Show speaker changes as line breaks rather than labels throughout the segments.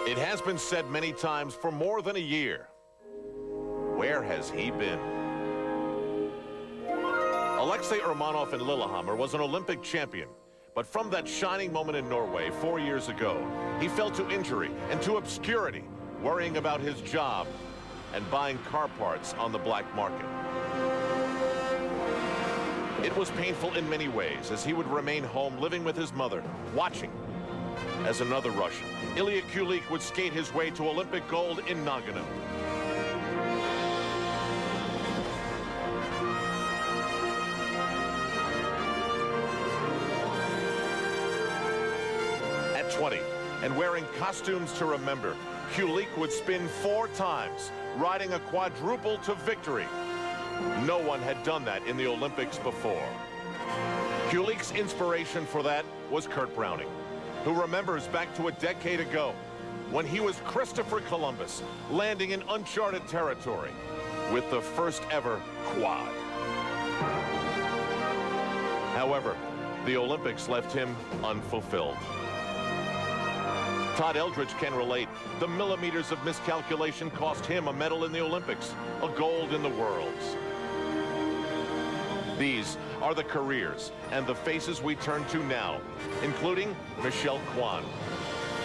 It has been said many times for more than a year. Where has he been? Alexei Urmanov in Lillehammer was an Olympic champion. But from that shining moment in Norway 4 years ago, he fell to injury and to obscurity, worrying about his job and buying car parts on the black market. It was painful in many ways, as he would remain home living with his mother, watching as another Russian, Ilia Kulik, would skate his way to Olympic gold in Nagano. At 20, and wearing costumes to remember, Kulik would spin 4 times, riding a quadruple to victory. No one had done that in the Olympics before. Kulik's inspiration for that was Kurt Browning, who remembers back to a decade ago when he was Christopher Columbus, landing in uncharted territory with the first ever quad. However, the Olympics left him unfulfilled. Todd Eldredge can relate. The millimeters of miscalculation cost him a medal in the Olympics, a gold in the Worlds. These are the careers and the faces we turn to now, including Michelle Kwan.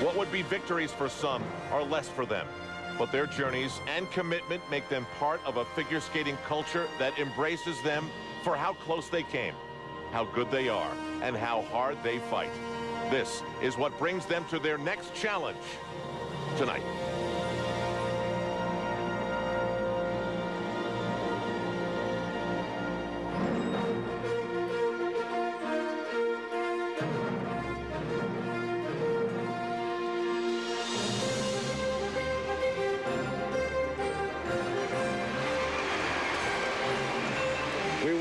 What would be victories for some are less for them, but their journeys and commitment make them part of a figure skating culture that embraces them for how close they came, how good they are, and how hard they fight. This is what brings them to their next challenge tonight.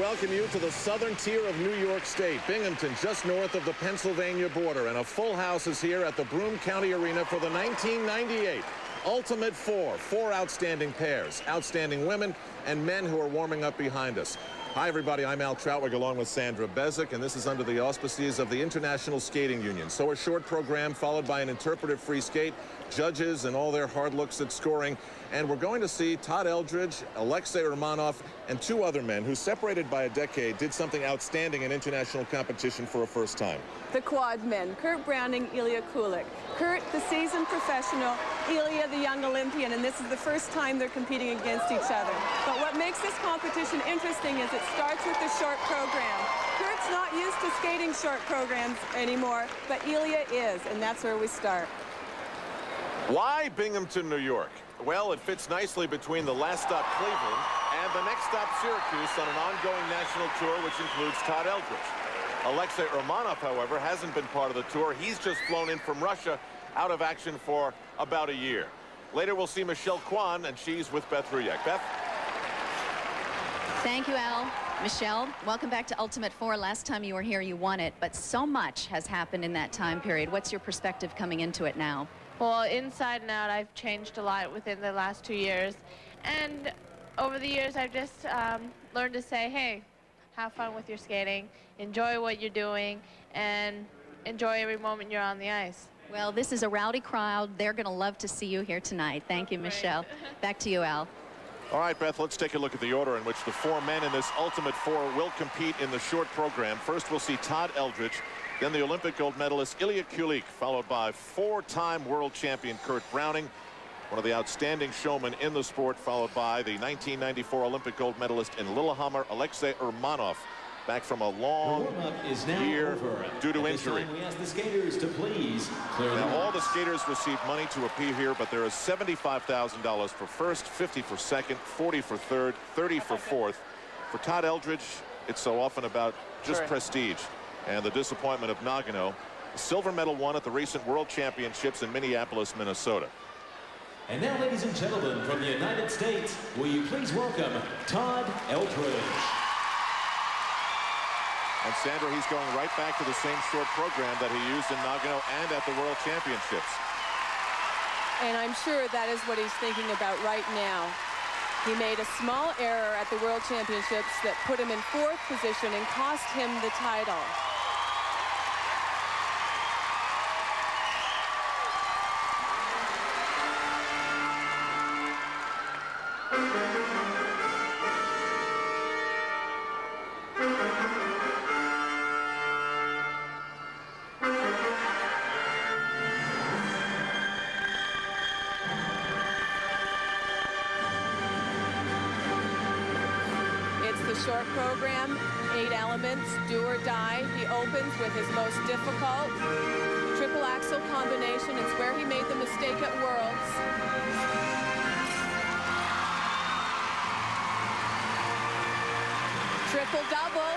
Welcome you to the southern tier of New York State, Binghamton, just north of the Pennsylvania border. And a full house is here at the Broome County Arena for the 1998 Ultimate Four. 4 outstanding pairs, outstanding women and men who are warming up behind us. Hi, everybody. I'm Al Troutwig, along with Sandra Bezic, and this is under the auspices of the International Skating Union. So a short program followed by an interpretive free skate, judges and all their hard looks at scoring. And we're going to see Todd Eldredge, Alexei Urmanov, and 2 other men who, separated by a decade, did something outstanding in international competition for a first time.
The quad men, Kurt Browning, Ilia Kulik. Kurt, the seasoned professional, Ilia, the young Olympian, and this is the first time they're competing against each other. But what makes this competition interesting is it starts with the short program. Kurt's not used to skating short programs anymore, but Ilia is, and that's where we start.
Why Binghamton, New York? Well, it fits nicely between the last stop, Cleveland, and the next stop, Syracuse, on an ongoing national tour, which includes Todd Eldredge. Alexei Urmanov, however, hasn't been part of the tour. He's just flown in from Russia, out of action for about a year. Later, we'll see Michelle Kwan, and she's with Beth Ruyak. Beth?
Thank you, Al. Michelle, welcome back to Ultimate Four. Last time you were here, you won it, but so much has happened in that time period. What's your perspective coming into it now?
Well, inside and out, I've changed a lot within the last 2 years. And over the years, I've just learned to say, hey, have fun with your skating, enjoy what you're doing, and enjoy every moment you're on the ice.
Well, this is a rowdy crowd. They're going to love to see you here tonight. Thank you, Michelle. Back to you, Al.
All right, Beth, let's take a look at the order in which the 4 men in this Ultimate Four will compete in the short program. First, we'll see Todd Eldredge, then the Olympic gold medalist Ilia Kulik, followed by 4-time world champion Kurt Browning, one of the outstanding showmen in the sport, followed by the 1994 Olympic gold medalist in Lillehammer, Alexei Urmanov, back from a long year due to injury.
We ask the skaters to please clear
now, all the skaters receive money to appear here, but there is $75,000 for first, $50 for second, $40 for third, $30 for fourth. For Todd Eldredge, it's so often about just prestige. And the disappointment of Nagano, a silver medal won at the recent World Championships in Minneapolis, Minnesota.
And now, ladies and gentlemen, from the United States, will you please welcome Todd Eldredge.
And Sandra, he's going right back to the same short program that he used in Nagano and at the World Championships.
And I'm sure that is what he's thinking about right now. He made a small error at the World Championships that put him in 4th position and cost him the title. short program, 8 elements, do or die. He opens with his most difficult triple axel combination. It's where he made the mistake at Worlds. Triple double.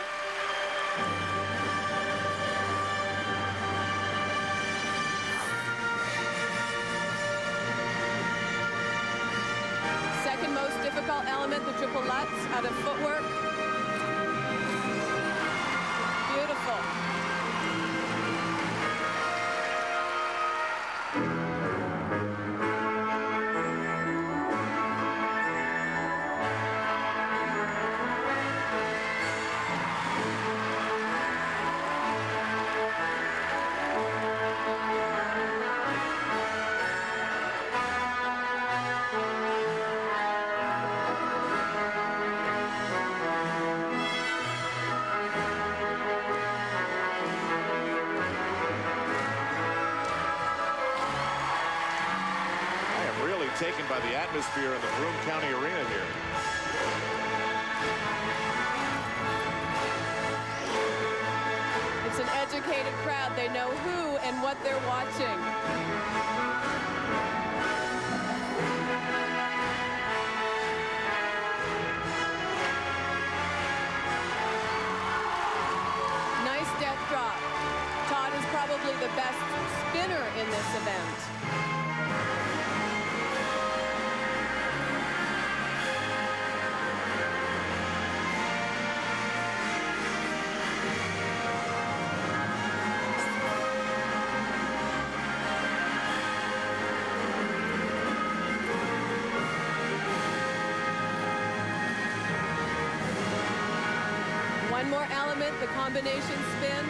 Second most difficult element, the triple Lutz out of footwork. Beautiful.
Taken by the atmosphere in the Broome County Arena here.
It's an educated crowd. They know who and what they're watching. Nice death drop. Todd is probably the best spinner in this event. One more element, the combination spin.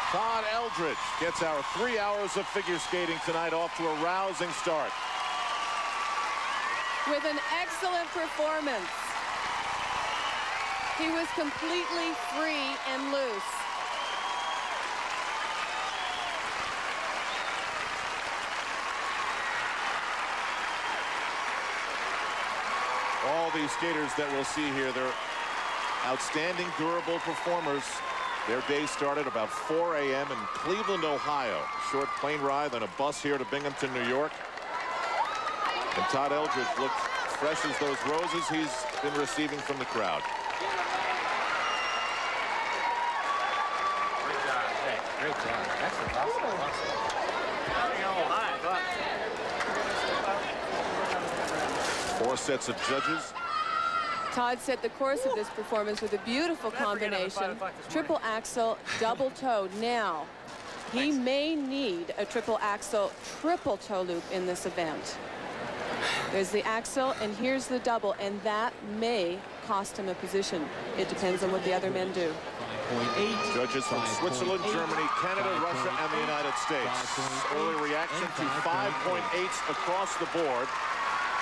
Todd Eldredge gets our 3 hours of figure skating tonight off to a rousing start.
With an excellent performance. He was completely free and loose.
All these skaters that we'll see here, they're outstanding, durable performers. Their day started about 4 a.m. in Cleveland, Ohio. Short plane ride, then a bus here to Binghamton, New York. And Todd Eldredge looked fresh as those roses he's been receiving from the crowd.
Great job. Hey, great job. Excellent. Awesome.
Four sets of judges.
Todd set the course of this performance with a beautiful combination. Triple axel, double toe. Now, he may need a triple axel, triple toe loop in this event. There's the axel, and here's the double, and that may cost him a position. It depends on what the other men do.
Judges from Switzerland, Germany, Canada, Russia, and the United States. Early reaction to 5.8s across the board.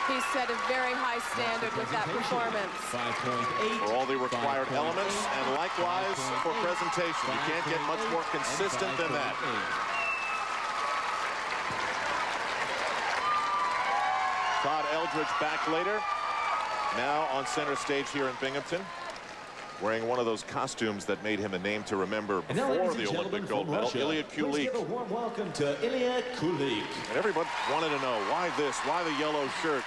He set a very high standard with that performance.
5.8
for all the required elements, and likewise for presentation. You can't get much more consistent than that. Todd Eldredge back later. Now on center stage here in Binghamton, wearing one of those costumes that made him a name to remember before the Olympic gold medal, Ilia Kulik.
Give a warm welcome to Ilia Kulik.
And everybody wanted to know, why this? Why the yellow shirt?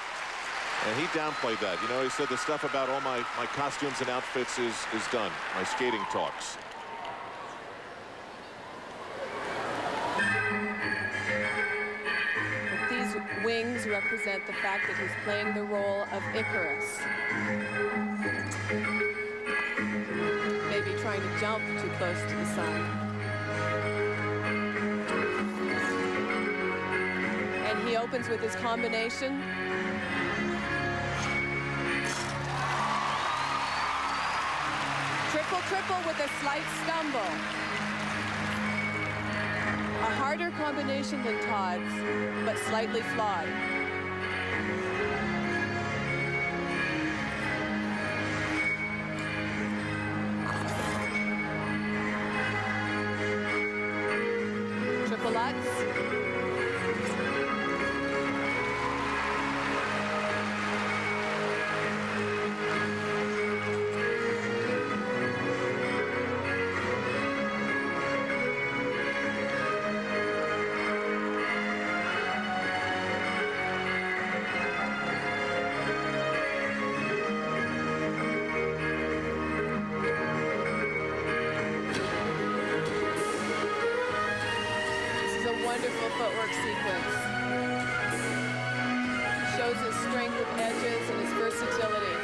And he downplayed that. You know, he said the stuff about all my costumes and outfits is done. My skating talks.
But these wings represent the fact that he's playing the role of Icarus. Maybe trying to jump too close to the sun. And he opens with his combination. Triple with a slight stumble. A harder combination than Todd's, but slightly flawed. Triple Lutz. Wonderful footwork sequence. Shows his strength with edges and his versatility.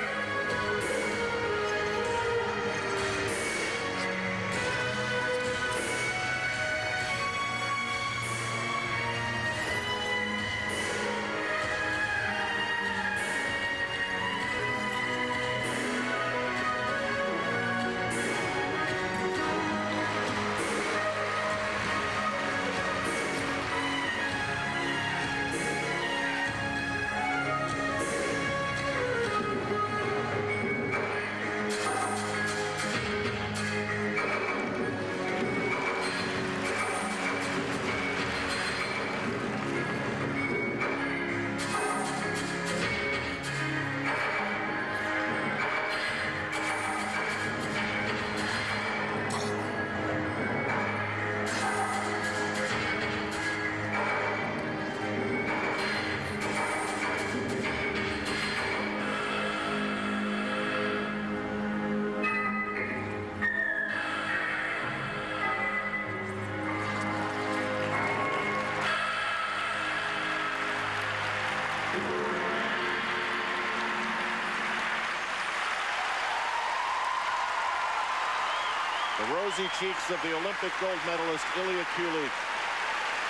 The rosy cheeks of the Olympic gold medalist, Ilia Kulik,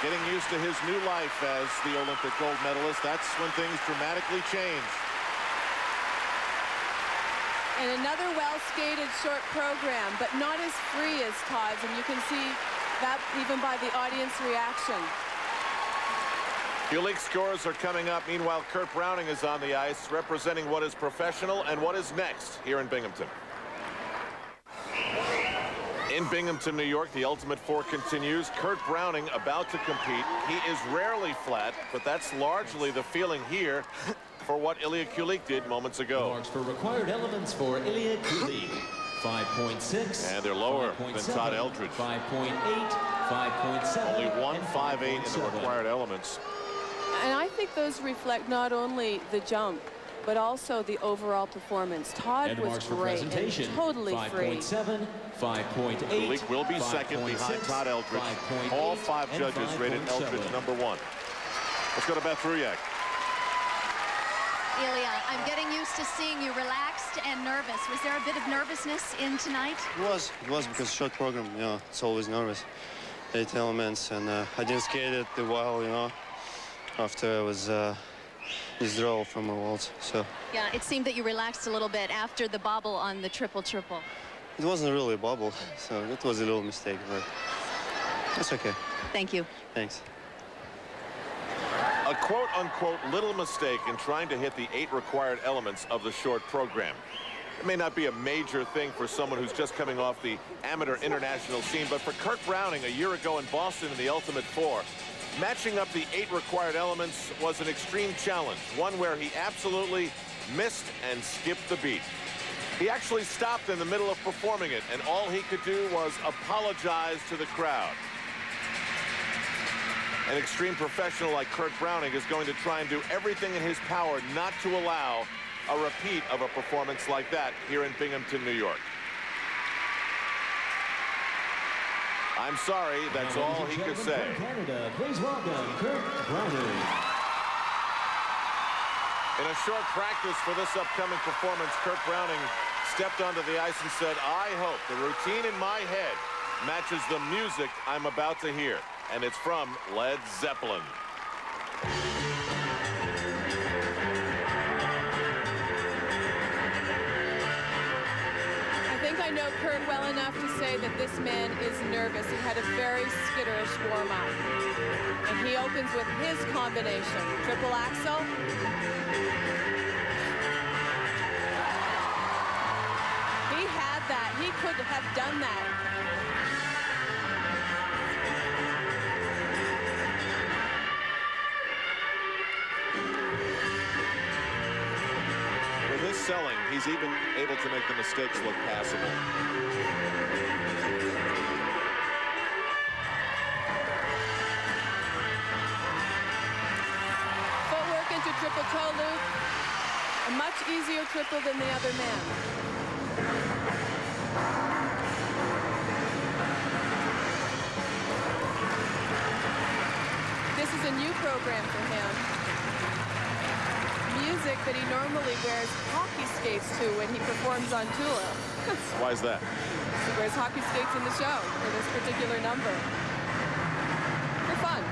getting used to his new life as the Olympic gold medalist. That's when things dramatically change.
And another well-skated short program, but not as free as Todd's, and you can see that even by the audience reaction.
Kulik scores are coming up. Meanwhile, Kurt Browning is on the ice, representing what is professional and what is next here in Binghamton. In Binghamton, New York, the Ultimate Four continues. Kurt Browning about to compete. He is rarely flat, but that's largely the feeling here for what Ilia Kulik did moments ago.
Marks for required elements for Ilia Kulik. 5.6.
And they're lower than Todd Eldredge.
5.8, 5.7.
Only 1.58 in the required elements.
And I think those reflect not only the jump, but also the overall performance. Todd was great and totally free.
5.7, 5.8.
Kulik will be second behind Todd Eldredge. All five judges rated Eldredge #1. Let's go to Beth Ruyak.
Ilia, I'm getting used to seeing you relaxed and nervous. Was there a bit of nervousness in tonight?
It was because short program, you know, it's always nervous. 8 elements, and I didn't skate it a while, you know, after I was withdrawal from my worlds. So
yeah, it seemed that you relaxed a little bit after the bobble on the triple-triple.
it wasn't really a bubble, so it was a little mistake, but that's okay.
Thank you.
Thanks.
A quote-unquote little mistake in trying to hit the 8 required elements of the short program. It may not be a major thing for someone who's just coming off the amateur international scene, but for Kurt Browning a year ago in Boston in the Ultimate Four, matching up the 8 required elements was an extreme challenge, one where he absolutely missed and skipped the beat. He actually stopped in the middle of performing it, and all he could do was apologize to the crowd. An extreme professional like Kurt Browning is going to try and do everything in his power not to allow a repeat of a performance like that here in Binghamton, New York. I'm sorry, that's all he could say.
Canada, please welcome Kurt Browning.
In a short practice for this upcoming performance, Kurt Browning stepped onto the ice and said, I hope the routine in my head matches the music I'm about to hear. And it's from Led Zeppelin.
I think think I know Kurt well enough to say that this man is nervous. He had a very skitterish warm-up. And he opens with his combination. Triple axel. He had that. He could have done that.
With his selling, he's even able to make the mistakes look passable.
Footwork into triple toe loop. A much easier triple than the other man. This is a new program for him. Music that he normally wears hockey skates to when he performs on tour.
Why is that?
He wears hockey skates in the show for this particular number. For fun.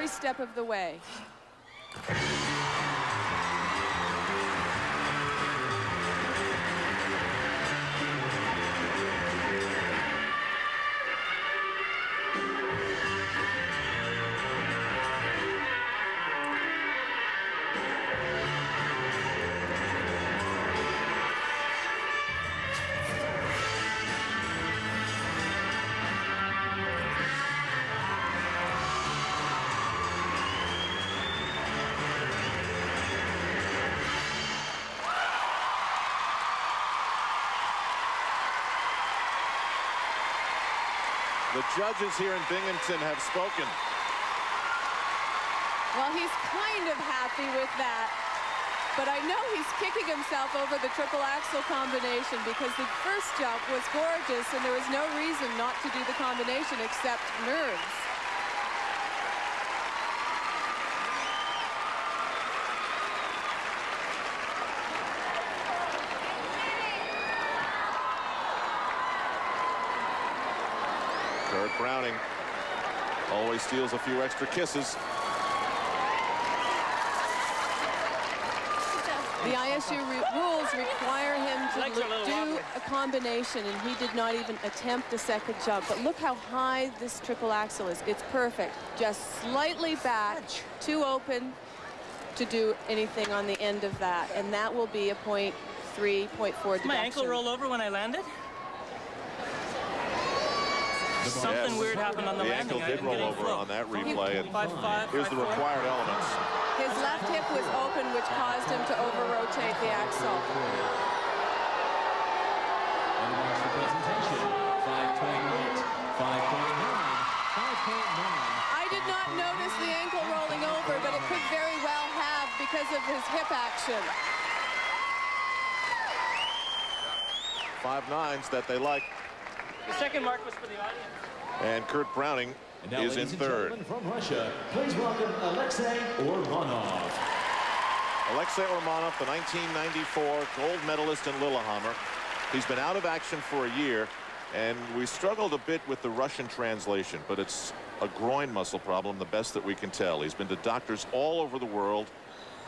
Step of the way.
The judges here in Binghamton have spoken.
Well, he's kind of happy with that. But I know he's kicking himself over the triple axel combination because the first jump was gorgeous and there was no reason not to do the combination except nerves.
Kurt Browning always steals a few extra kisses.
The ISU rules require him to do a combination, and he did not even attempt a second jump. But look how high this triple axel is. It's perfect. Just slightly back, too open to do anything on the end of that. And that will be a 0.3, 0.4 deduction.
Did my ankle roll over when I landed? Something weird happened on the landing.
The ankle did roll over on that replay, and here's the required elements.
His left hip was open, which caused him to over-rotate the axle. I did not notice the ankle rolling over, but it could very well have because of his hip action.
5.9s that they like.
The second mark was for the audience.
And Kurt Browning is in third.
From Russia, please welcome Alexei Ormanov.
Alexei Ormanov, the 1994 gold medalist in Lillehammer. He's been out of action for a year, and we struggled a bit with the Russian translation, but it's a groin muscle problem, the best that we can tell. He's been to doctors all over the world.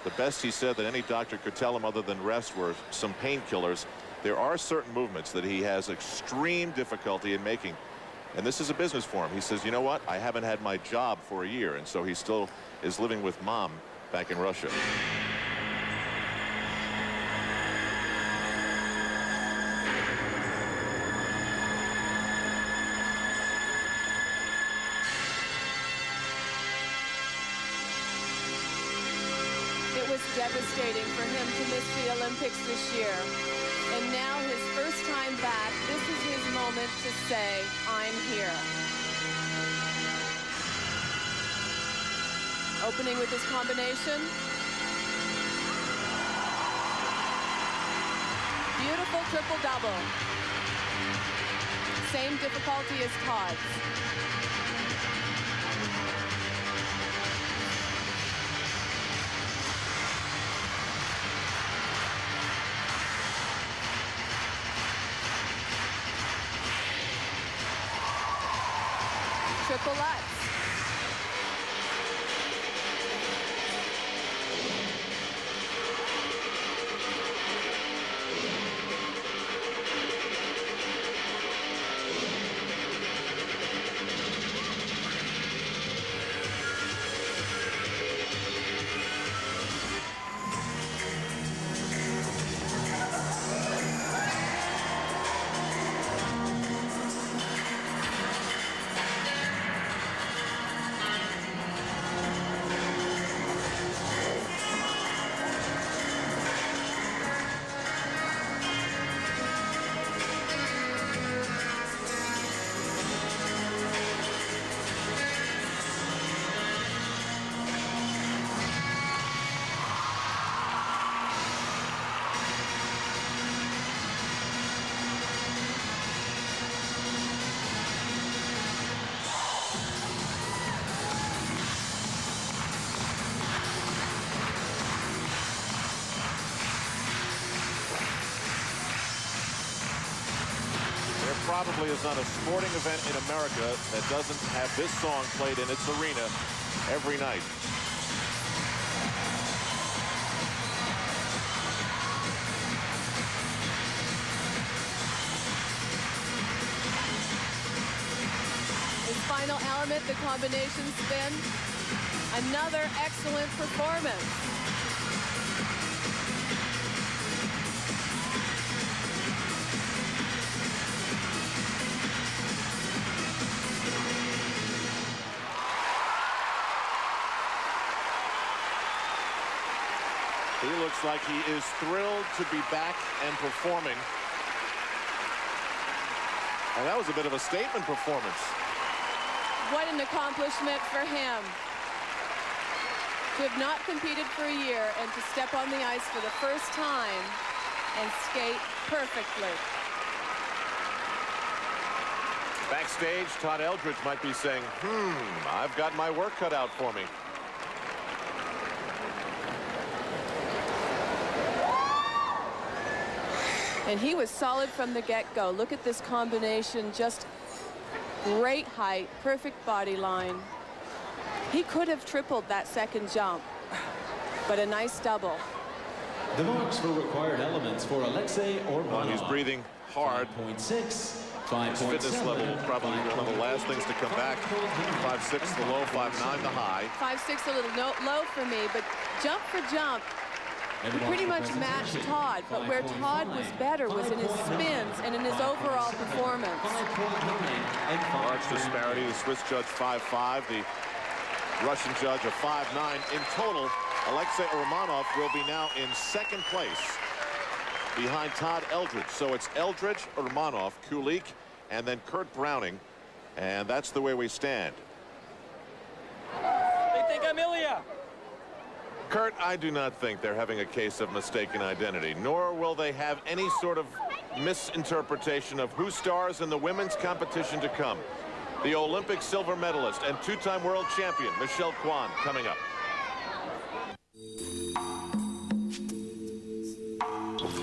The best he said that any doctor could tell him other than rest were some painkillers. There are certain movements that he has extreme difficulty in making. And this is a business for him. He says, you know what? I haven't had my job for a year. And so he still is living with mom back in Russia.
was devastating for him to miss the Olympics this year. And now his first time back, this is his moment to say, I'm here. Opening with his combination. Beautiful triple-double. Same difficulty as Todd's. Triple Lutz.
Probably is not a sporting event in America that doesn't have this song played in its arena every night.
His final element, the combination spin. Another excellent performance.
He looks like he is thrilled to be back and performing. And that was a bit of a statement performance.
What an accomplishment for him. To have not competed for a year and to step on the ice for the first time and skate perfectly.
Backstage, Todd Eldredge might be saying, I've got my work cut out for me.
And he was solid from the get-go. Look at this combination, just great height, perfect body line. He could have tripled that second jump, but a nice double.
The marks for required elements for Alexei Ormanov.
Well, he's breathing hard.
5.6.
His fitness level probably one of the last things to come back. 5'6" the low, 5'9" the high.
5'6" a little low for me, but jump for jump, he pretty much matched Todd, but where Todd was better was in his spins and in his overall performance.
Large disparity. The Swiss judge 5'5", the Russian judge a 5'9". In total, Alexei Ormanov will be now in second place behind Todd Eldredge. So it's Eldredge, Ormanov, Kulik, and then Kurt Browning. And that's the way we stand.
They think I'm Ilia.
Kurt, I do not think they're having a case of mistaken identity, nor will they have any sort of misinterpretation of who stars in the women's competition to come. The Olympic silver medalist and two-time world champion, Michelle Kwan, coming up.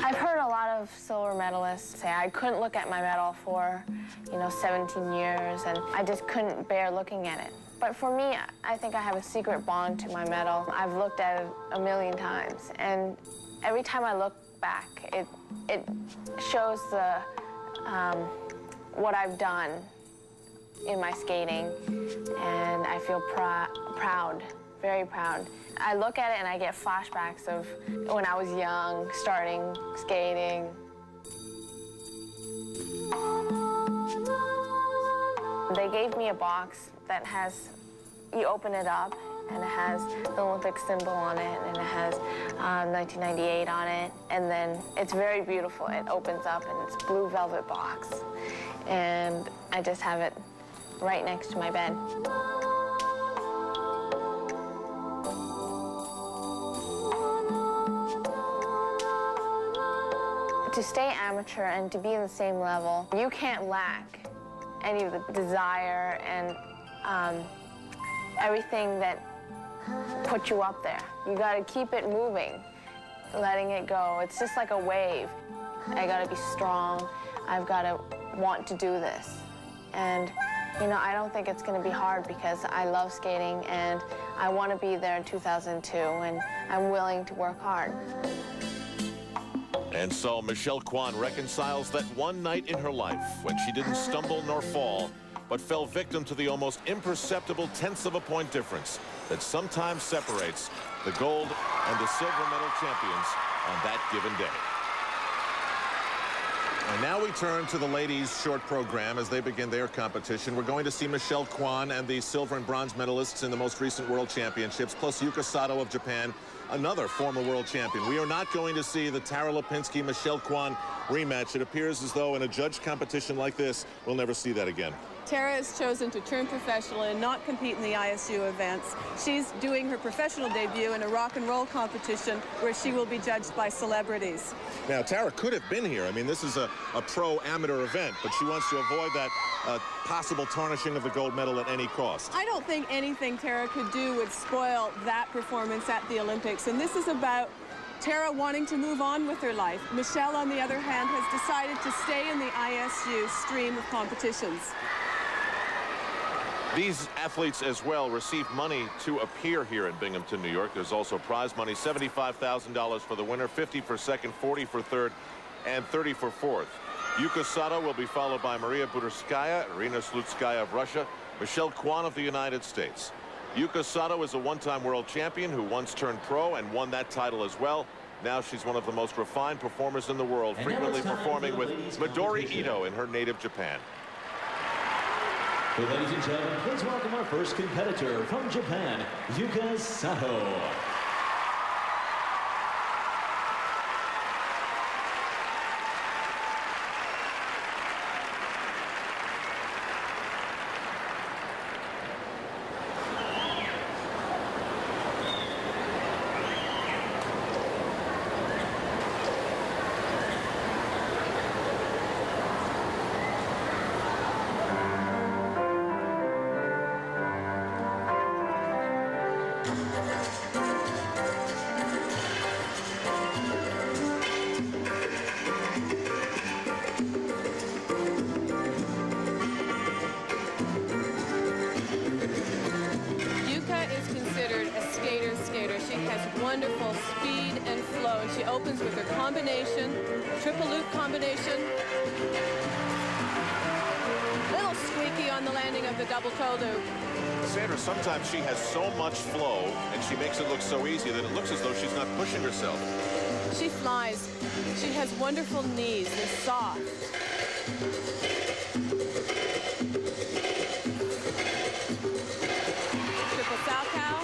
I've heard a lot of silver medalists say I couldn't look at my medal for, 17 years, and I just couldn't bear looking at it. But for me, I think I have a secret bond to my medal. I've looked at it a million times, and every time I look back, it shows the what I've done in my skating, and I feel proud, very proud. I look at it and I get flashbacks of when I was young, starting skating. They gave me a box that has, you open it up and it has the Olympic symbol on it, and it has 1998 on it, and then it's very beautiful. It opens up, and it's blue velvet box, and I just have it right next to my bed. To stay amateur and to be in the same level, you can't lack any of the desire and everything that put you up there. You gotta keep it moving, letting it go. It's just like a wave. I gotta be strong. I've gotta want to do this. And, you know, I don't think it's gonna be hard because I love skating and I wanna be there in 2002 and I'm willing to work hard.
And so Michelle Kwan reconciles that one night in her life when she didn't stumble nor fall, but fell victim to the almost imperceptible tenths of a point difference that sometimes separates the gold and the silver medal champions on that given day.
And now we turn to the ladies' short program as they begin their competition. We're going to see Michelle Kwan and the silver and bronze medalists in the most recent World Championships, plus Yuka Sato of Japan, another former world champion. We are not going to see the Tara Lipinski-Michelle Kwan rematch. It appears as though in a judged competition like this, we'll never see that again.
Tara has chosen to turn professional and not compete in the ISU events. She's doing her professional debut in a rock and roll competition where she will be judged by celebrities.
Now, Tara could have been here. I mean, this is a pro-amateur event, but she wants to avoid that possible tarnishing of the gold medal at any cost.
I don't think anything Tara could do would spoil that performance at the Olympics, and this is about Tara wanting to move on with her life. Michelle, on the other hand, has decided to stay in the ISU stream of competitions.
These athletes as well receive money to appear here in Binghamton, New York. There's also prize money, $75,000 for the winner, 50 for second, 40 for third, and 30 for fourth. Yuka Sato will be followed by Maria Slutskaya, Irina Slutskaya of Russia, Michelle Kwan of the United States. Yuka Sato is a one-time world champion who once turned pro and won that title as well. Now she's one of the most refined performers in the world, frequently performing with Midori Ito in her native Japan.
Well, ladies and gentlemen, please welcome our first competitor from Japan, Yuka Sato.
Wonderful speed and flow. She opens with her combination, triple loop combination. Little squeaky on the landing of the double toe loop.
Sandra, sometimes she has so much flow and she makes it look so easy that it looks as though she's not pushing herself.
She flies. She has wonderful knees. They're soft. Triple Salchow.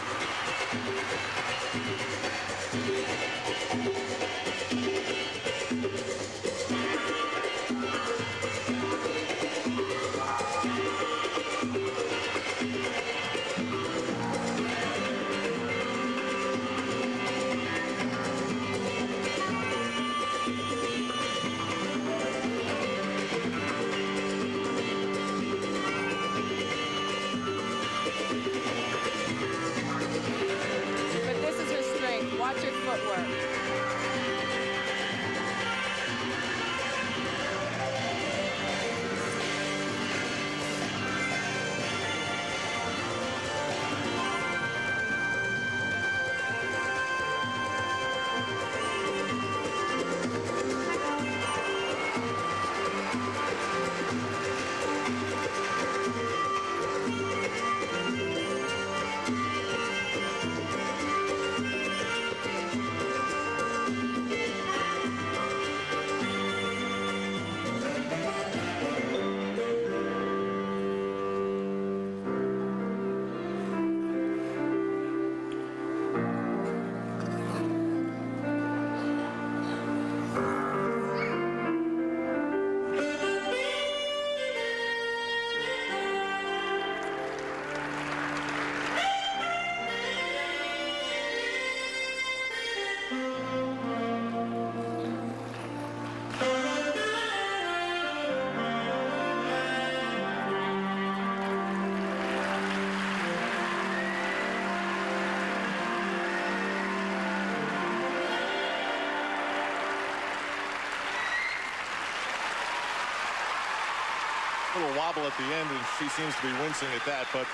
little wobble at the end, and she seems to be wincing at that, but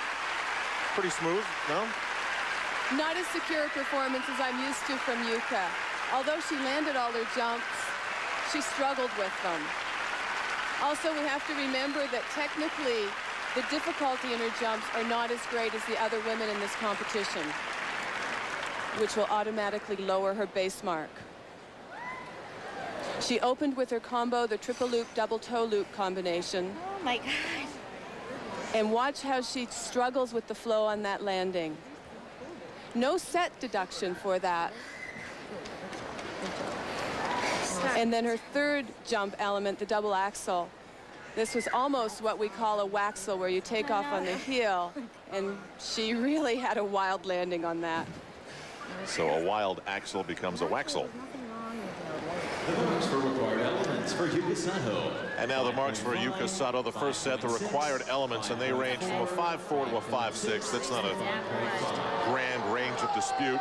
pretty smooth, no?
Not as secure a performance as I'm used to from Yuka. Although she landed all her jumps, she struggled with them. Also, we have to remember that technically, the difficulty in her jumps are not as great as the other women in this competition, which will automatically lower her base mark. She opened with her combo, the triple loop, double toe loop combination.
Oh my God.
And watch how she struggles with the flow on that landing. No set deduction for that. And then her third jump element, the double axel. This was almost what we call a waxel, where you take off on the heel, and she really had a wild landing on that.
So a wild axel becomes a waxel.
The marks for required elements for Yuka Sato.
And now the marks for Yuka Sato, the first set, the required elements, and they range from a 5.4 to a 5.6. That's not a grand range of dispute.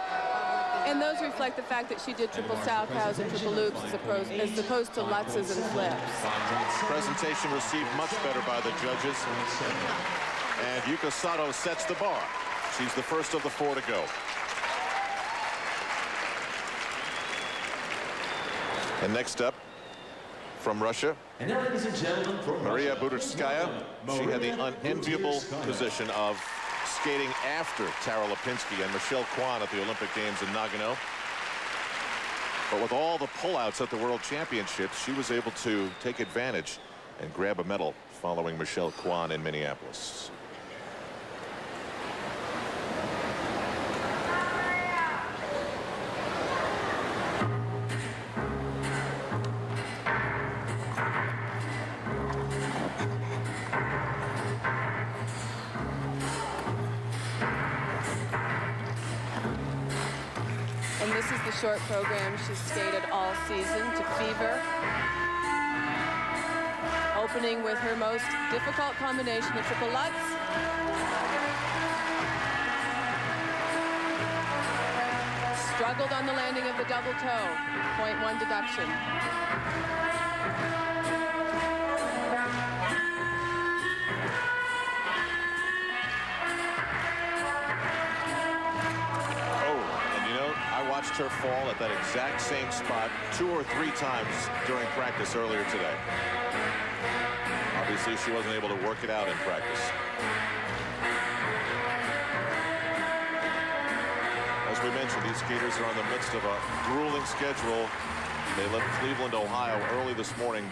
And those reflect the fact that she did triple salchows and triple loops as opposed to lutzes and flips.
Presentation received much better by the judges. And Yuka Sato sets the bar. She's the first of the 4 to go. And next up, from Russia,
And now, ladies and gentlemen, from
Maria
Russia,
Budurskaya. She had the unenviable position of skating after Tara Lipinski and Michelle Kwan at the Olympic Games in Nagano. But with all the pullouts at the World Championships, she was able to take advantage and grab a medal following Michelle Kwan in Minneapolis.
And this is the short program she's skated all season to Fever. Opening with her most difficult combination of triple lutz. Struggled on the landing of the double toe. 0.1 deduction.
Watched her fall at that exact same spot 2 or 3 times during practice earlier today. Obviously, she wasn't able to work it out in practice. As we mentioned, these skaters are in the midst of a grueling schedule. They left Cleveland, Ohio early this morning,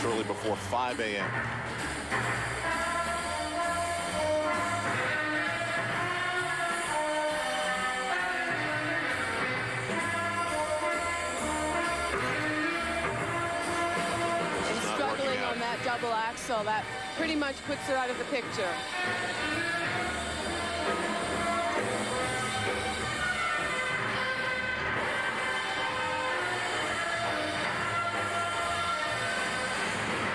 shortly before 5 a.m.
Double axel, that pretty much puts her out of the picture.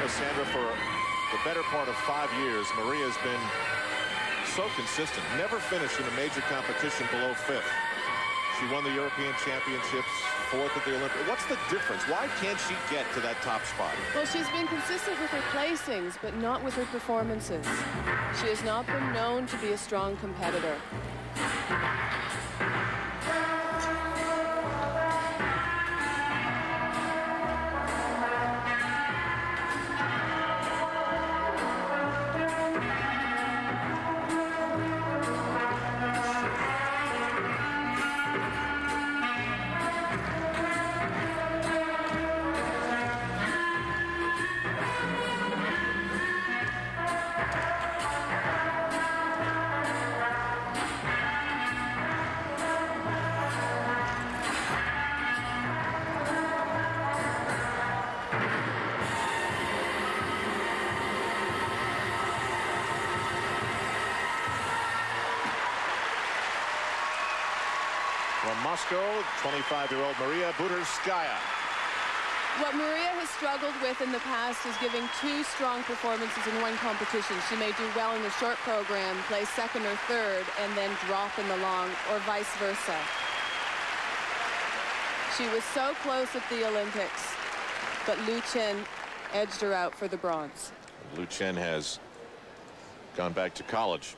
Sandra, for the better part of 5 years, Maria's been so consistent, never finished in a major competition below 5th. She won the European Championships, 4th at the Olympics. What's the difference? Why can't she get to that top spot?
Well, she's been consistent with her placings, but not with her performances. She has not been known to be a strong competitor.
From Moscow, 25-year-old Maria Budurskaya.
What Maria has struggled with in the past is giving 2 strong performances in one competition. She may do well in the short program, play 2nd or 3rd, and then drop in the long, or vice versa. She was so close at the Olympics, but Lu Chen edged her out for the bronze.
Lu Chen has gone back to college.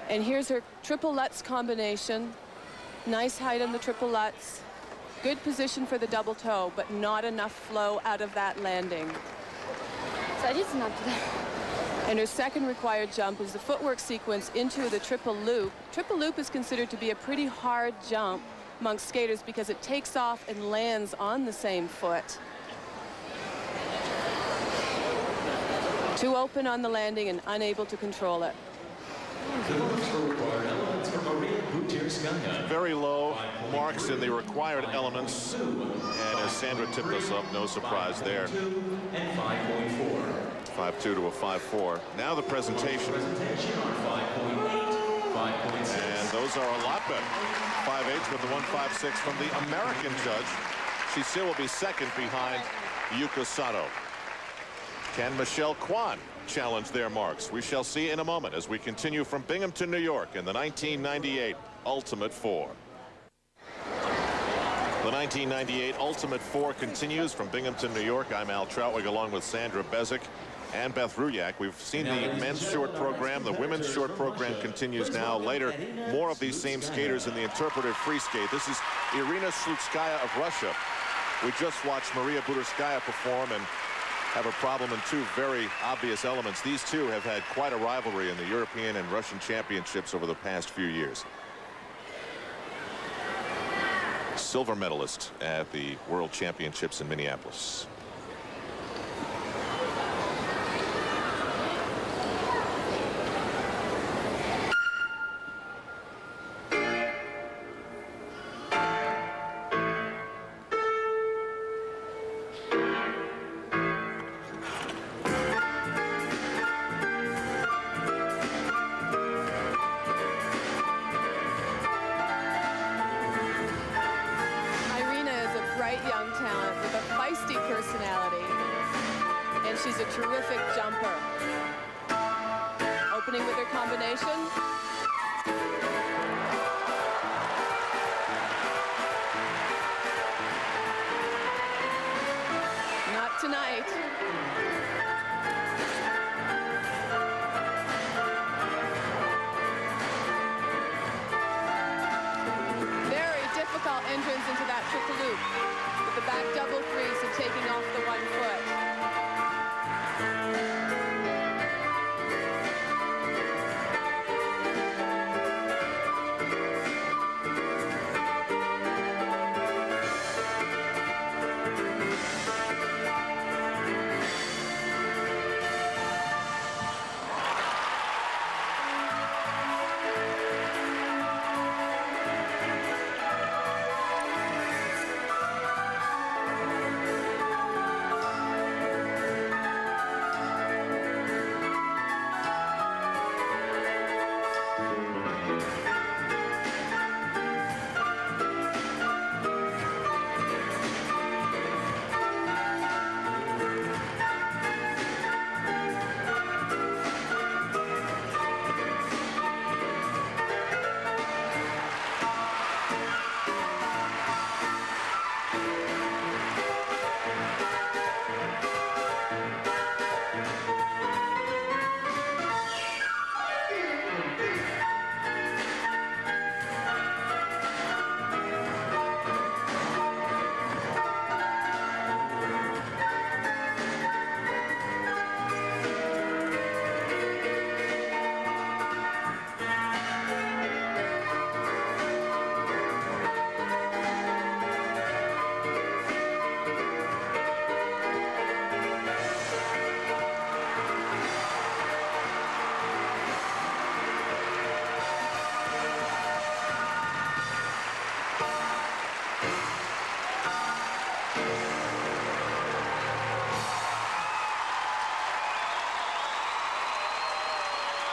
And here's her triple Lutz combination. Nice height on the triple Lutz. Good position for the double toe, but not enough flow out of that landing. And her second required jump is the footwork sequence into the triple loop. Triple loop is considered to be a pretty hard jump amongst skaters because it takes off and lands on the same foot. Too open on the landing and unable to control it.
Very low marks in the required elements. And as Sandra tipped us up, no surprise there. 5.2 to a 5.4. Now the presentation. And those are a lot better. 5.8 with the 1.56 from the American judge. She still will be second behind Yuka Sato. Can Michelle Kwan challenge their marks? We shall see in a moment as we continue from Binghamton, New York in the 1998 Ultimate Four. The 1998 Ultimate Four continues from Binghamton, New York. I'm Al Troutwig along with Sandra Bezic and Beth Ruyak. We've seen the men's short program. The women's short program continues now. Later, more of these same skaters in the interpretive free skate. This is Irina Slutskaya of Russia. We just watched Maria Budurskaya perform and have a problem in two very obvious elements. These two have had quite a rivalry in the European and Russian championships over the past few years. Silver medalist at the World Championships in Minneapolis.
Young talent with a feisty personality, and she's a terrific jumper. Opening with her combination. Not tonight. Very difficult entrance into that triple loop. The back double three, so taking off the 1 foot.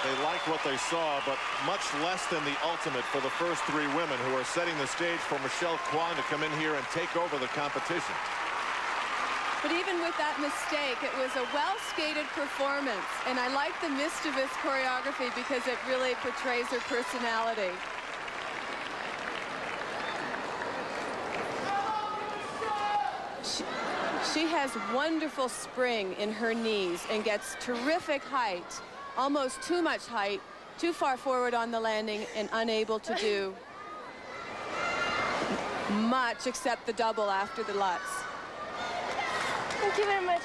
They liked what they saw, but much less than the ultimate for the first three women who are setting the stage for Michelle Kwan to come in here and take over the competition.
But even with that mistake, it was a well-skated performance. And I like the mischievous choreography because it really portrays her personality. She has wonderful spring in her knees and gets terrific height, almost too much height, too far forward on the landing and unable to do much except the double after the Lutz.
Thank you very much.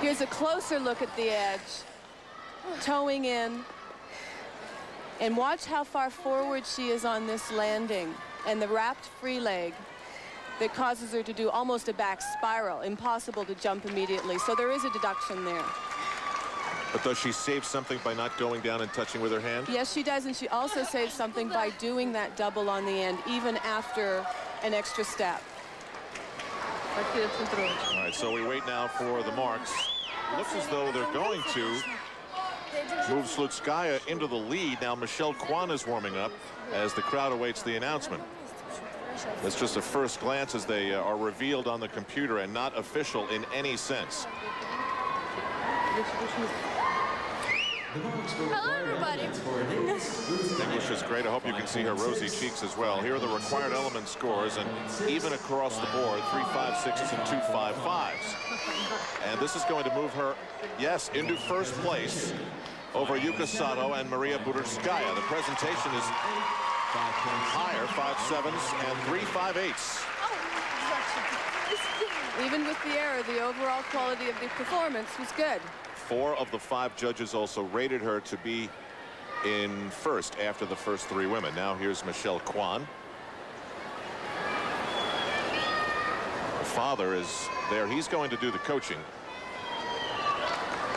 Here's a closer look at the edge, towing in. And watch how far forward she is on this landing and the wrapped free leg that causes her to do almost a back spiral, impossible to jump immediately. So there is a deduction there.
But does she save something by not going down and touching with her hand?
Yes, she does, and she also saves something by doing that double on the end, even after an extra step.
All right, so we wait now for the marks. Looks as though they're going to move Slutskaya into the lead. Now Michelle Kwan is warming up as the crowd awaits the announcement. That's just a first glance as they are revealed on the computer and not official in any sense.
Hello, everybody.
English is great. I hope you can see her rosy cheeks as well. Here are the required element scores, and even across the board, 3 5.6s and 2 5.5s. And this is going to move her, yes, into first place over Yuka Sato and Maria Slutskaya. The presentation is higher, 5.7s and 3 5.8s.
Even with the error, the overall quality of the performance was good.
4 of the 5 judges also rated her to be in first after the first 3 women. Now here's Michelle Kwan. Her father is there. He's going to do the coaching.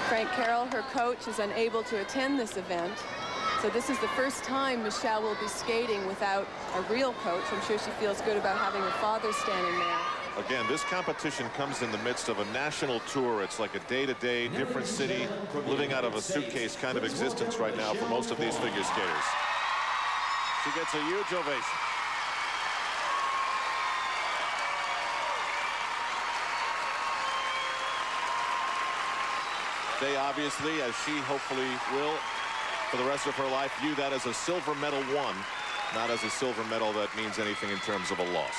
Frank Carroll, her coach, is unable to attend this event. So this is the first time Michelle will be skating without a real coach. I'm sure she feels good about having her father standing there.
Again, this competition comes in the midst of a national tour. It's like a day-to-day, different city, living out of a suitcase kind of existence right now for most of these figure skaters. She gets a huge ovation. They obviously, as she hopefully will for the rest of her life, view that as a silver medal won, not as a silver medal that means anything in terms of a loss.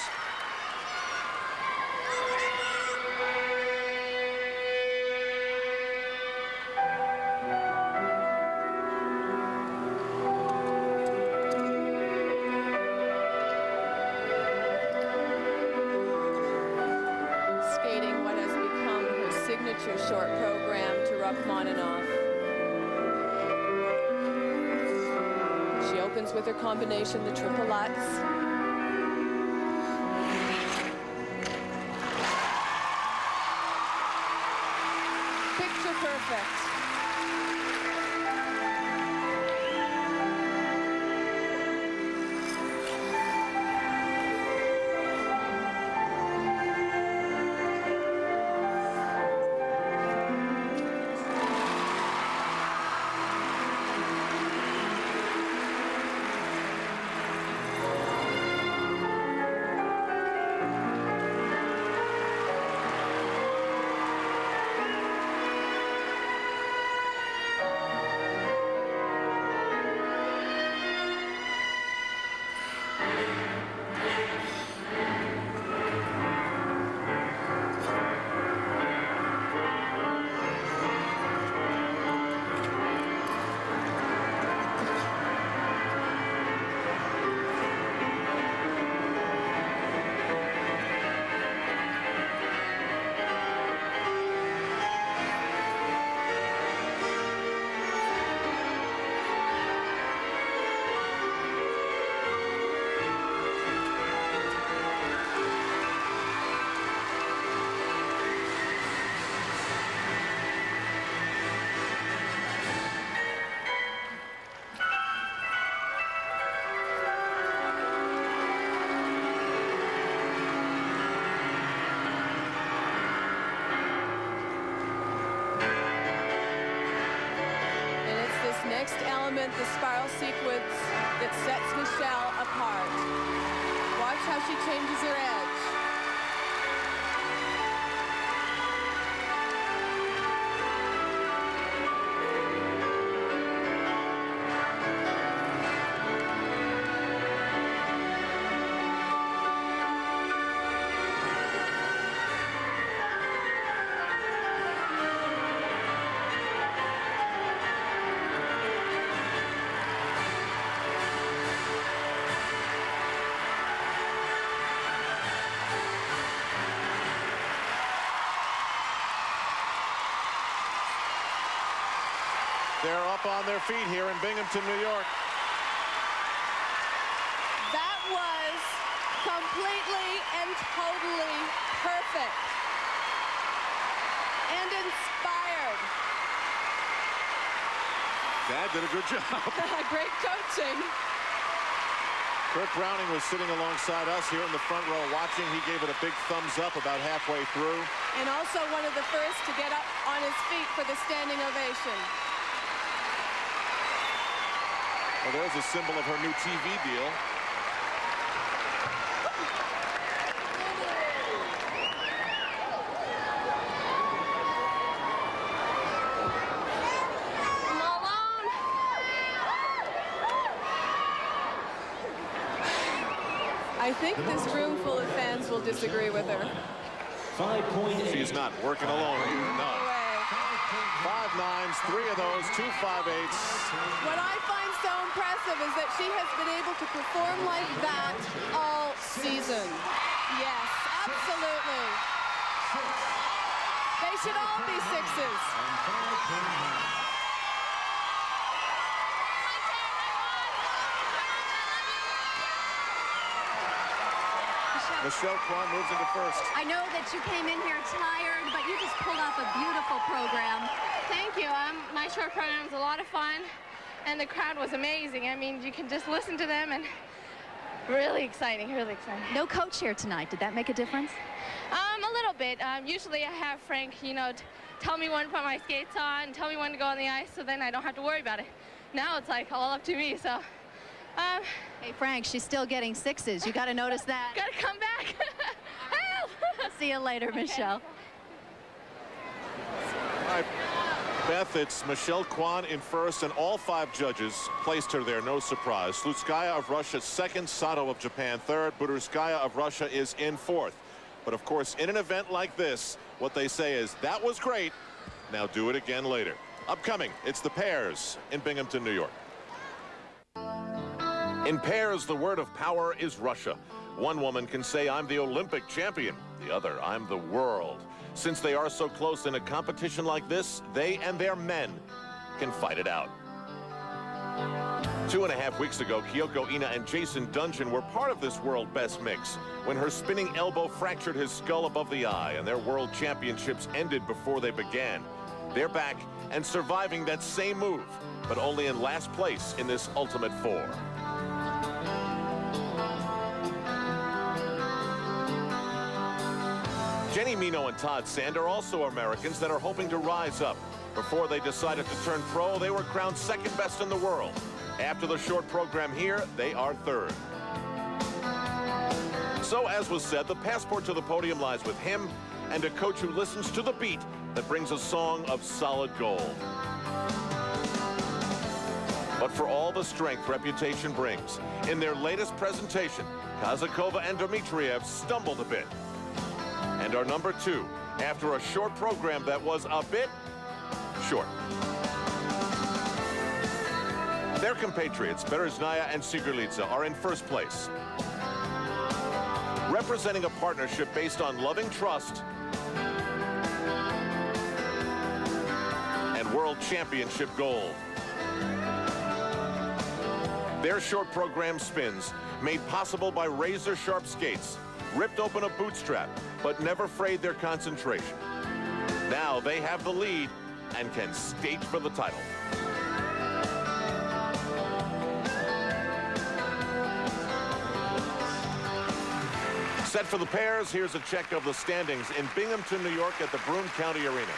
Skating what has become her signature short program to Rachmaninoff. She opens with her combination, the triple Lutz. Picture perfect. Next element, the spiral sequence that sets Michelle apart. Watch how she changes her edge.
up on their feet here in Binghamton, New York.
That was completely and totally perfect and inspired.
Dad did a good job.
Great coaching.
Kurt Browning was sitting alongside us here in the front row watching. He gave it a big thumbs up about halfway through.
And also one of the first to get up on his feet for the standing ovation.
Well, there's a symbol of her new TV deal.
I think this room full of fans will disagree with her.
5.8.
She's not working alone here. No.
No way.
5 nines, 3 of those, 2 5/8s.
What I find so impressive is that she has been able to perform like that all season. Yes, absolutely. They should all be sixes.
Michelle Kwan moves into first.
I know that you came in here tired, but you just pulled off a beautiful program.
Thank you. My short program was a lot of fun, and the crowd was amazing. I mean, you can just listen to them, and really exciting, really exciting.
No coach here tonight. Did that make a difference?
A little bit. Usually I have Frank, tell me when to put my skates on, tell me when to go on the ice, so then I don't have to worry about it. Now it's like all up to me, so.
Hey, Frank, she's still getting sixes. You got to notice that.
Gotta come back. Help!
See you later, Michelle.
All right, Beth, it's Michelle Kwan in first, and all 5 judges placed her there, no surprise. Slutskaya of Russia second, Sato of Japan third, Budurskaya of Russia is in fourth. But of course, in an event like this, what they say is, that was great, now do it again later. Upcoming, it's the pairs in Binghamton, New York. In pairs, the word of power is Russia. One woman can say, I'm the Olympic champion. The other, I'm the world. Since they are so close in a competition like this, they and their men can fight it out. 2.5 weeks ago, Kyoko Ina and Jason Dungeon were part of this world best mix when her spinning elbow fractured his skull above the eye, and their world championships ended before they began. They're back and surviving that same move, but only in last place in this Ultimate Four. Jenny Mino and Todd Sand are also Americans that are hoping to rise up. Before they decided to turn pro, they were crowned second best in the world. After the short program here, they are third. So, as was said, the passport to the podium lies with him and a coach who listens to the beat that brings a song of solid gold. But for all the strength reputation brings, in their latest presentation, Kazakova and Dmitriev stumbled a bit. And are number 2 after a short program that was a bit short. Their compatriots, Berezhnaya and Sigurlitsa, are in first place. Representing a partnership based on loving trust and world championship gold. Their short program spins, made possible by razor-sharp skates, ripped open a bootstrap, but never frayed their concentration. Now they have the lead and can skate for the title. Set for the pairs, here's a check of the standings in Binghamton, New York at the Broome County Arena.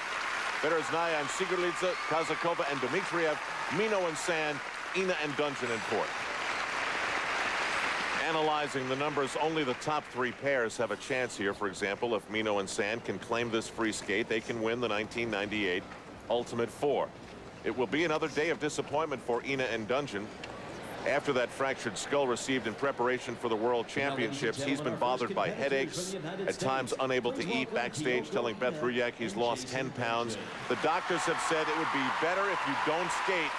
Berezhnaya and Sigurlitsa, Kazakova and Dmitriev, Mino and Sand, Ina and Dungeon in fourth. Analyzing the numbers, only the top 3 pairs have a chance here. For example, if Mino and Sand can claim this free skate, they can win the 1998 Ultimate Four. It will be another day of disappointment for Ina and Dungeon. After that fractured skull received in preparation for the World Championships, he's been bothered by headaches, at times unable to eat, backstage telling Beth Ruyak he's lost 10 pounds. The doctors have said it would be better if you don't skate.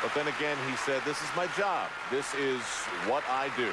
But then again, he said, this is my job. This is what I do.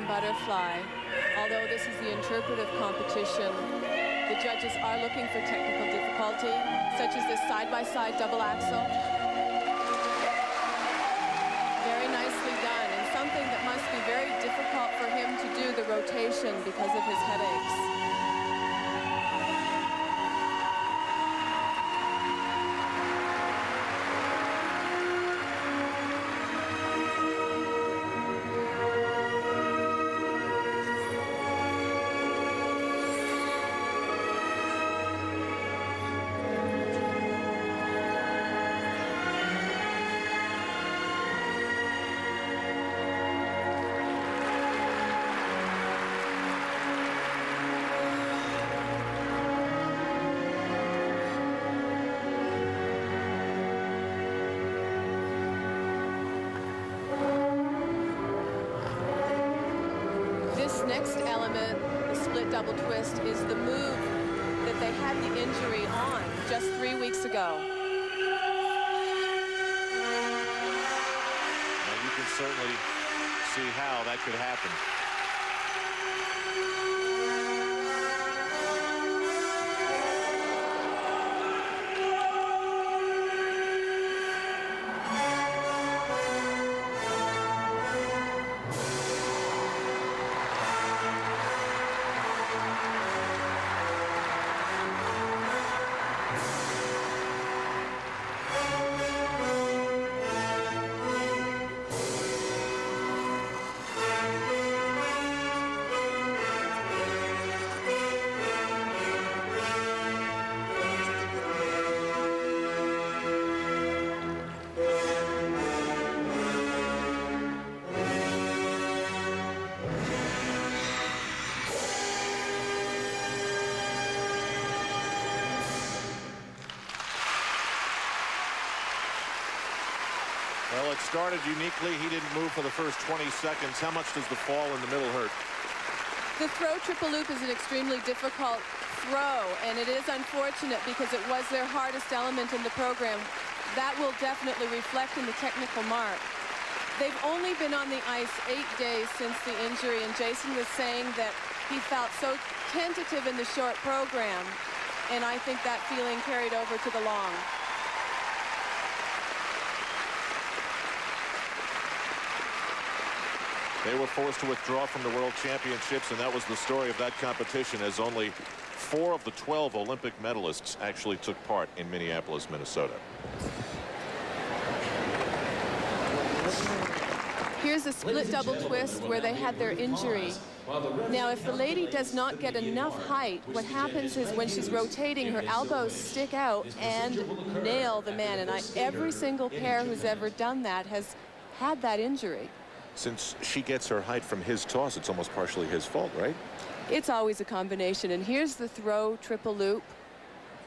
and butterfly. Although this is the interpretive competition, the judges are looking for technical difficulty, such as this side-by-side double axel. Very nicely done, and something that must be very difficult for him to do, the rotation, because of his headaches. Next element, the split double twist, is the move that they had the injury on just 3 weeks ago.
Now you can certainly see how that could happen. Well, it started uniquely. He didn't move for the first 20 seconds. How much does the fall in the middle hurt?
The throw triple loop is an extremely difficult throw, and it is unfortunate because it was their hardest element in the program. That will definitely reflect in the technical mark. They've only been on the ice 8 days since the injury, and Jason was saying that he felt so tentative in the short program, and I think that feeling carried over to the long.
They were forced to withdraw from the World Championships, and that was the story of that competition, as only 4 of the 12 Olympic medalists actually took part in Minneapolis, Minnesota.
Here's a split double twist where they had their injury. Now, if the lady does not get enough height, what happens is when she's rotating, her elbows stick out and nail the man. And every single pair who's ever done that has had that injury.
Since she gets her height from his toss, it's almost partially his fault, right?
It's always a combination. And here's the throw triple loop.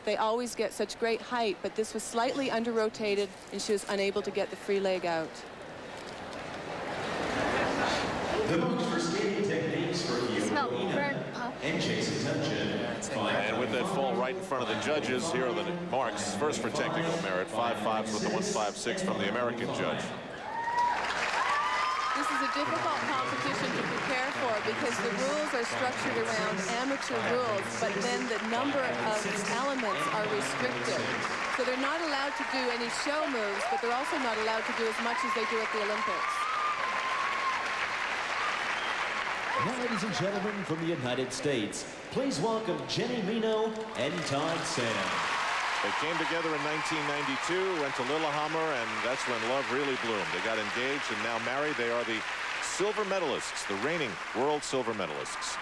They always get such great height, but this was slightly under-rotated, and she was unable to get the free leg out.
The marks for skating techniques for Yuka and Jason Tuncheon.
And with that fall right in front of the judges, here are the marks. First for technical merit, 5.5s with the 1.56 from the American judge.
This is a difficult competition to prepare for because the rules are structured around amateur rules, but then the number of elements are restricted. So they're not allowed to do any show moves, but they're also not allowed to do as much as they do at the Olympics.
Now, ladies and gentlemen, from the United States, please welcome Jenny Mino and Todd Sam.
They came together in 1992, went to Lillehammer, and that's when love really bloomed. They got engaged and now married. They are the silver medalists, the reigning world silver medalists.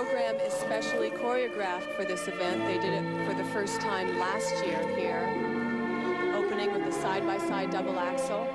program is specially choreographed for this event. They did it for the first time last year here, opening with the side-by-side double axel.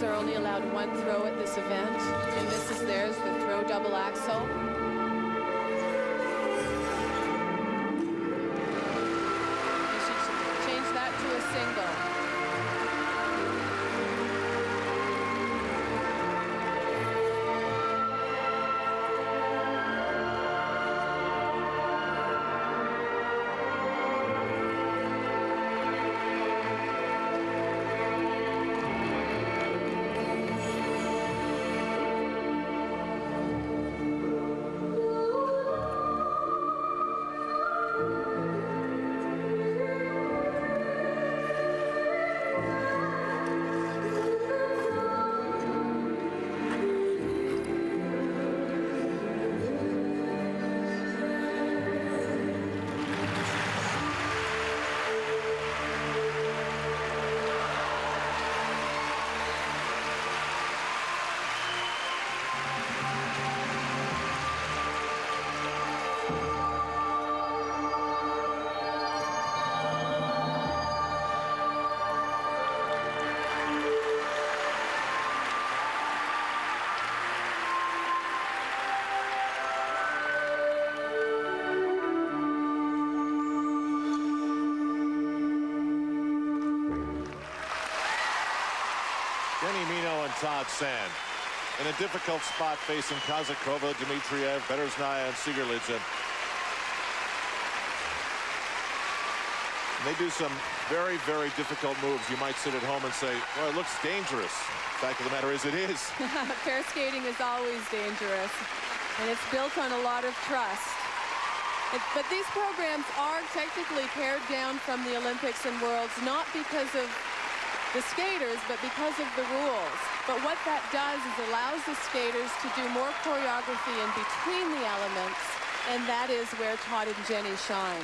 Are only allowed one throw at this event, and this is theirs, the throw double axel. You should change that to a single.
Todd Sand in a difficult spot facing Kazakova, Dmitriev, Berezhnaya, and Sigerlitsa. They do some very, very difficult moves. You might sit at home and say, well, it looks dangerous. The fact of the matter is, it is.
Pair skating is always dangerous, and it's built on a lot of trust. But these programs are technically pared down from the Olympics and Worlds, not because of the skaters, but because of the rules. But what that does is allows the skaters to do more choreography in between the elements, and that is where Todd and Jenny shine.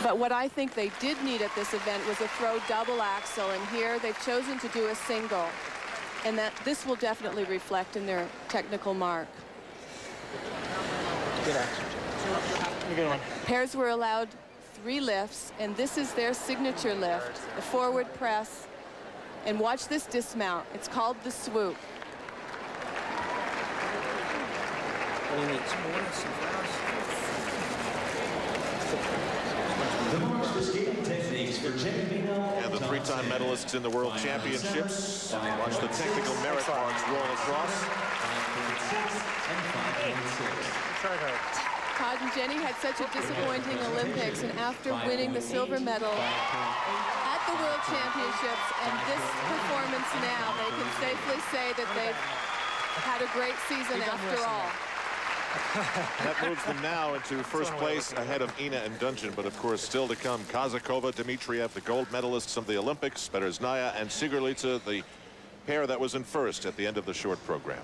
But what I think they did need at this event was a throw double axel, and here they've chosen to do a single, and that this will definitely reflect in their technical mark.
Good action. Good one.
Pairs were allowed 3 lifts, and this is their signature lift, the forward press. And watch this dismount. It's called the swoop.
And the 3-time medalists in the World Championships. Watch the technical merit marks roll across.
Todd and Jenny had such a disappointing Olympics, and after winning the silver medal at the World Championships and this performance now, they can safely say that they've had a great season after all.
That moves them now into first place ahead of Ina and Dungeon, but of course still to come Kazakova, Dmitriev, the gold medalists of the Olympics, Berezhnaya and Sigerlitsa, the pair that was in first at the end of the short program.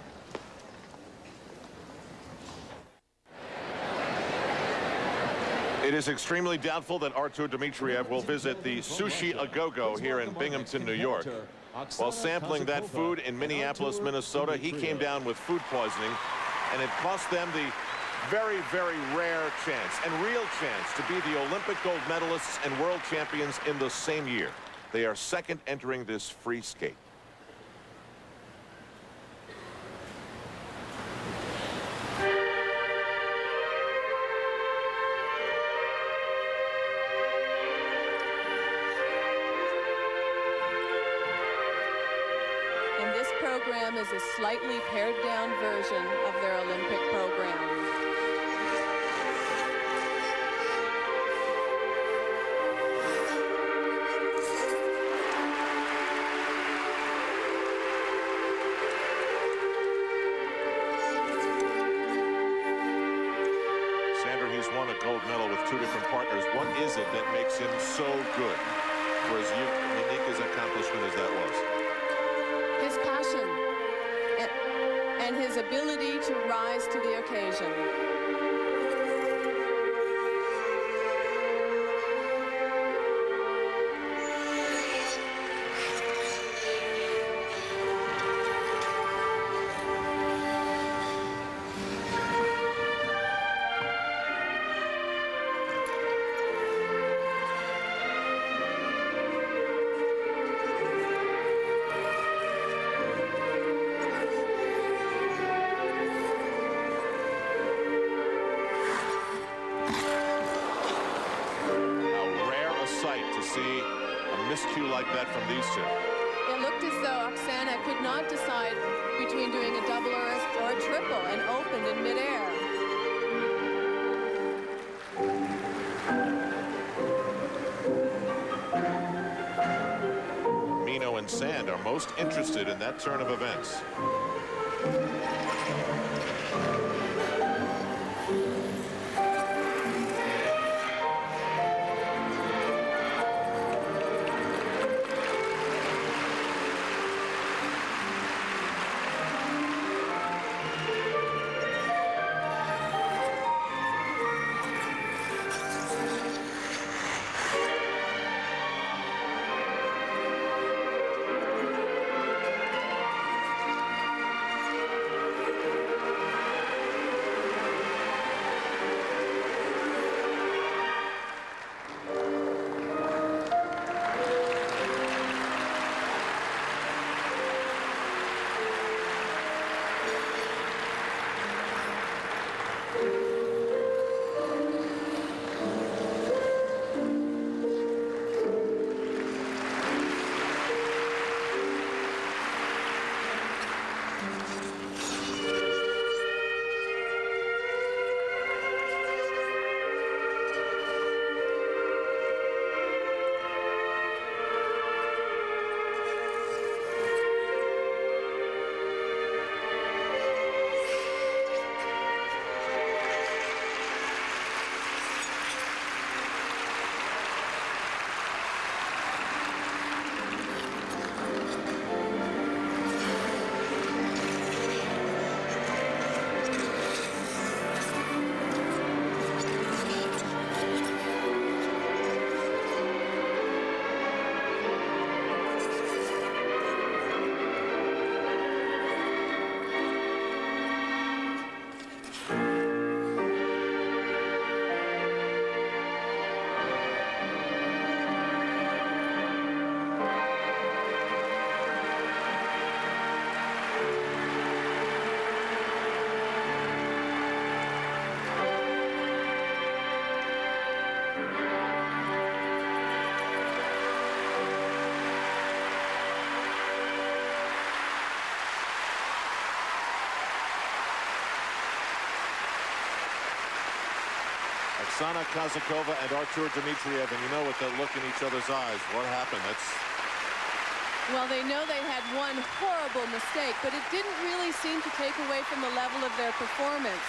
It is extremely doubtful that Artur Dmitriev will visit the Sushi A-Go-Go here in Binghamton, New York. While sampling that food in Minneapolis, Minnesota, he came down with food poisoning, and it cost them the very, very rare chance and real chance to be the Olympic gold medalists and world champions in the same year. They are second entering this free skate.
And this program is a slightly pared-down version of their Olympic program.
He's won a gold medal with two different partners. What is it that makes him so good for as unique as accomplishment as that was?
His passion and his ability to rise to the occasion.
See a miscue like that from these two.
It looked as though Oksana could not decide between doing a double or a triple and opened in midair.
Mino and Sand are most interested in that turn of events. Oksana Kazakova and Artur Dmitriev, and you know with that look in each other's eyes, what happened?
Well, they know they had one horrible mistake, but it didn't really seem to take away from the level of their performance.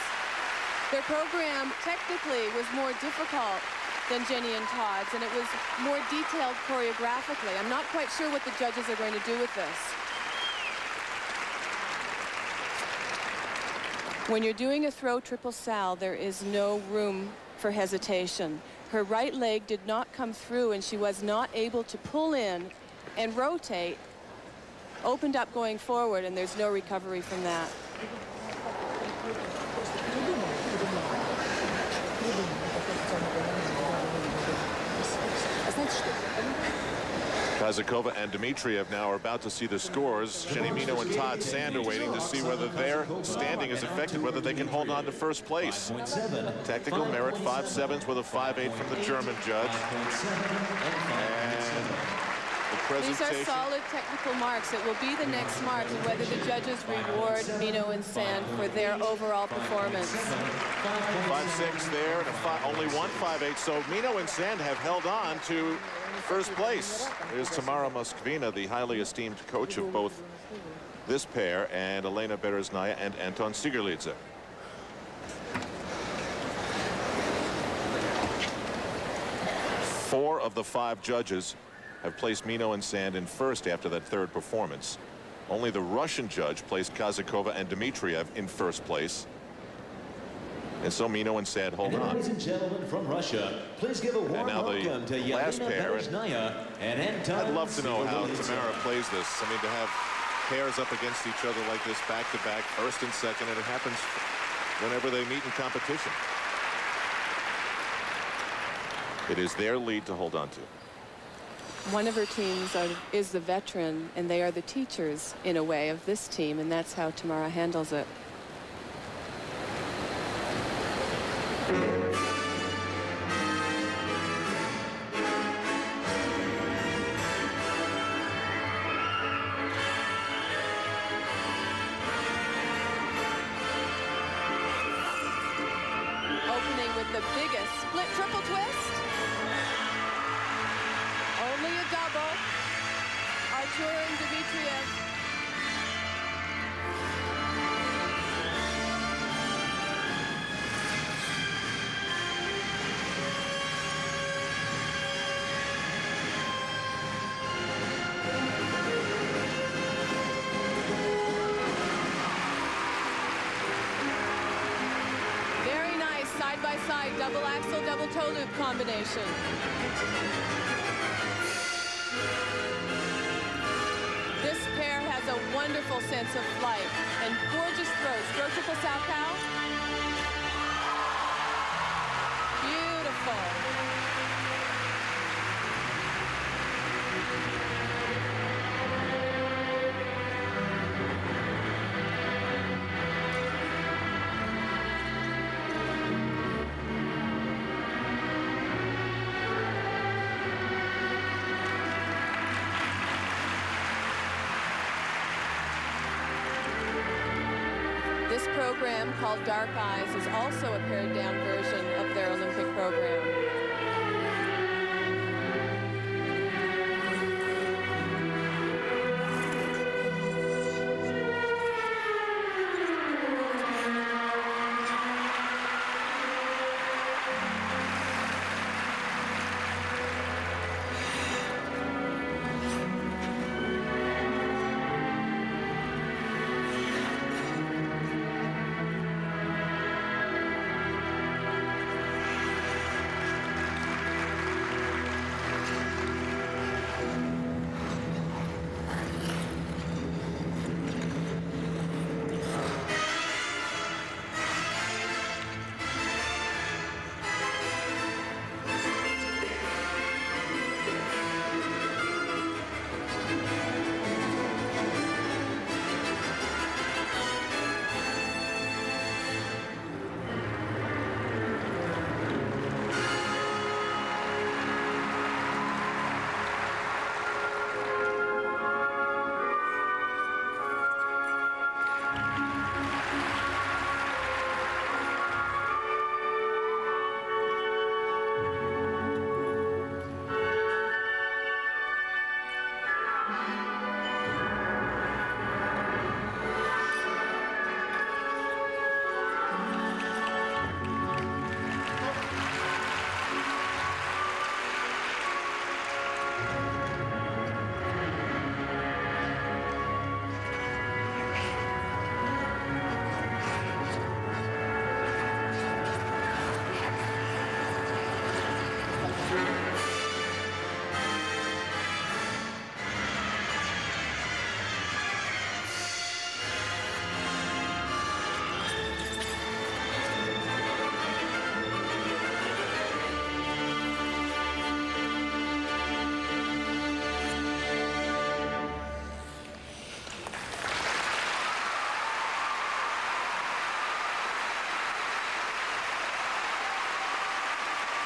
Their program technically was more difficult than Jenny and Todd's, and it was more detailed choreographically. I'm not quite sure what the judges are going to do with this. When you're doing a throw triple sal, there is no room for hesitation. Her right leg did not come through, and she was not able to pull in and rotate. Opened up going forward, and there's no recovery from that.
Kazakova and Dmitriev now are about to see the scores. Shenimino and Todd Sand are waiting to see whether their standing is affected, whether they can hold on to first place. Technical merit 5.7s with a 5.8 from the German judge. And the presentation.
These are solid technical marks. It will be the next mark of whether the judges reward Mino and Sand for their overall performance.
5.6 there, and only one 5.8. So Mino and Sand have held on to first place. There's Tamara Moskvina, the highly esteemed coach of both this pair, and Elena Bereznaya and Anton Sigerlitze. Four of the 5 judges have placed Mino and Sand in first after that third performance. Only the Russian judge placed Kazakova and Dmitriev in first place. And so Mino and Sand hold on.
Ladies and gentlemen from Russia, please give a warm welcome to
last
Irina
pair.
And Anton.
I'd love to know how Tamara plays this. I mean, to have pairs up against each other like this, back to back, first and second, and it happens whenever they meet in competition. It is their lead to hold on to.
One of her teams is the veteran, and they are the teachers, in a way, of this team, and that's how Tamara handles it. Opening with the biggest split triple twist. Only a double. Artur and Dmitriev. Very nice side-by-side double axel, double toe loop combination. This pair has a wonderful sense of flight and gorgeous throws. Throw triple Salchow. Beautiful. This program, called Dark Eyes, is also a pared-down version of their Olympic program.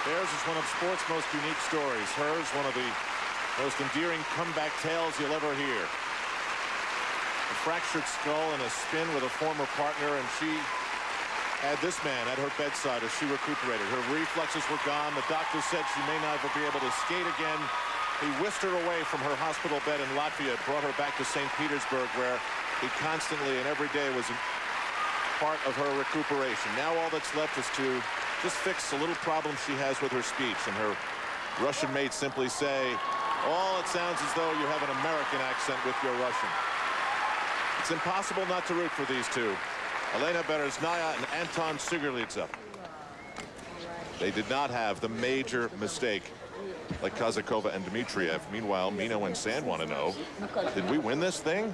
Theirs is one of sport's most unique stories. Hers, one of the most endearing comeback tales you'll ever hear. A fractured skull and a spin with a former partner, and she had this man at her bedside as she recuperated. Her reflexes were gone. The doctor said she may never be able to skate again. He whisked her away from her hospital bed in Latvia, brought her back to St. Petersburg, where he constantly and every day was part of her recuperation. Now all that's left is to just fix a little problem she has with her speech. And her Russian mates simply say, "Oh, it sounds as though you have an American accent with your Russian." It's impossible not to root for these two, Elena Bereznaya and Anton Sigurlidze. They did not have the major mistake like Kazakova and Dmitriev. Meanwhile, Mino and Sand want to know, did we win this thing?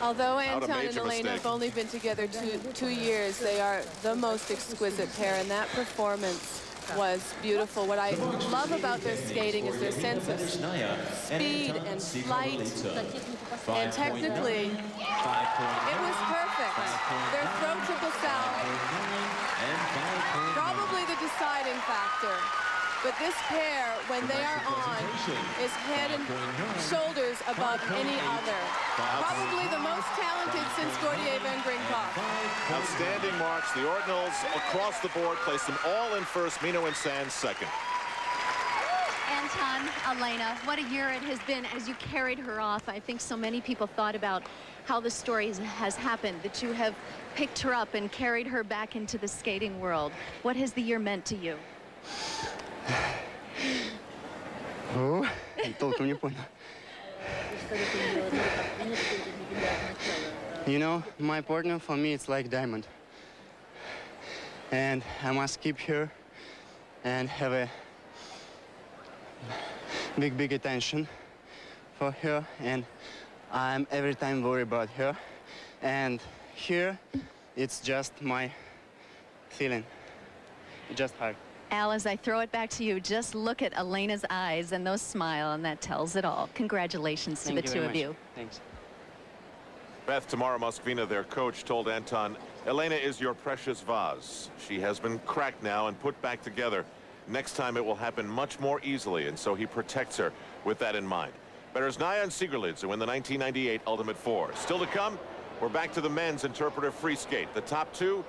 Although Anton and Elena have only been together two years, they are the most exquisite pair, and that performance was beautiful. What I love about their skating is their sense of speed and flight, and technically, it was perfect. Their throw triple salve, probably the deciding factor. But this pair, when they are on, is head and shoulders above any other. Probably the most talented since Gordiev and Grinkov.
Outstanding marks. The Ordinals across the board placed them all in first. Mino and Sand second.
Anton, Elena, what a year it has been as you carried her off. I think so many people thought about how the story has happened, that you have picked her up and carried her back into the skating world. What has the year meant to you?
Oh, толком не понял. You know, my partner for me it's like diamond. And I must keep her and have a big attention for her, and I'm every time worried about her. And here it's just my feeling. It's just hard.
Al, as I throw it back to you, just look at Elena's eyes and those smile, and that tells it all. Congratulations to the two of you.
Thanks.
Beth Tamara Moskvina, their coach, told Anton, "Elena is your precious vase. She has been cracked now and put back together. Next time it will happen much more easily," and so he protects her with that in mind. Bereznaya and Sigurlidze win the 1998 Ultimate Four. Still to come, we're back to the men's interpretive free skate. The top two,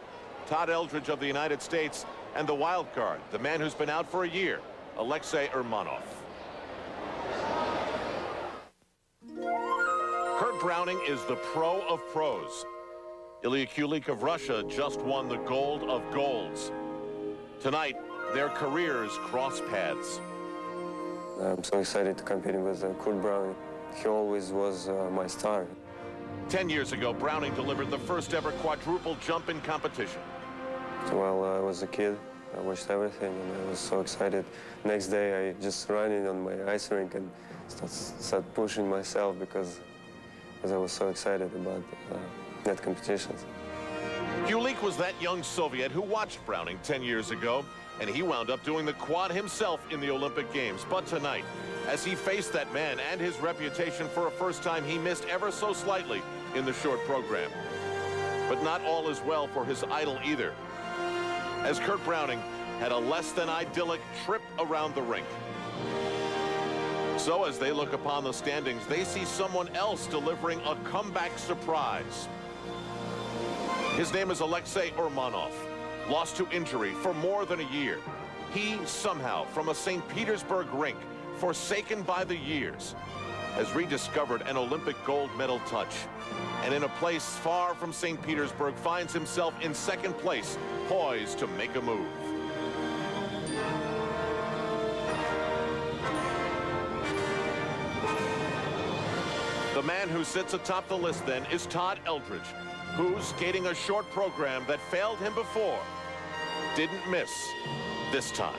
Todd Eldredge of the United States, and the wild card, the man who's been out for a year, Alexei Urmanov. Kurt Browning is the pro of pros. Ilia Kulik of Russia just won the gold of golds. Tonight, their careers cross paths.
I'm so excited to compete with Kurt Browning. He always was my star.
10 years ago, Browning delivered the first ever quadruple jump in competition.
While I was a kid, I watched everything and I was so excited. Next day, I just ran in on my ice rink and started pushing myself because I was so excited about that competition.
Kulik was that young Soviet who watched Browning 10 years ago, and he wound up doing the quad himself in the Olympic Games. But tonight, as he faced that man and his reputation for a first time, he missed ever so slightly in the short program. But not all is well for his idol either, as Kurt Browning had a less than idyllic trip around the rink. So as they look upon the standings, they see someone else delivering a comeback surprise. His name is Alexei Urmanov, lost to injury for more than a year. He somehow, from a St. Petersburg rink, forsaken by the years, has rediscovered an Olympic gold medal touch. And in a place far from St. Petersburg, finds himself in second place, poised to make a move. The man who sits atop the list then is Todd Eldredge, who, skating a short program that failed him before, didn't miss this time.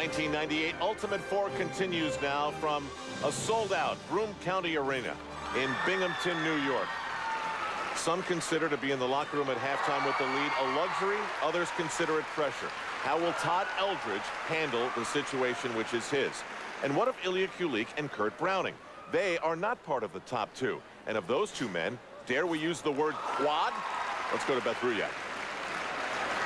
1998 Ultimate Four continues now from a sold-out Broome County Arena in Binghamton, New York. Some consider to be in the locker room at halftime with the lead a luxury. Others consider it pressure. How will Todd Eldredge handle the situation which is his? And what of Ilia Kulik and Kurt Browning? They are not part of the top two. And of those two men, dare we use the word quad? Let's go to Beth Ruyak.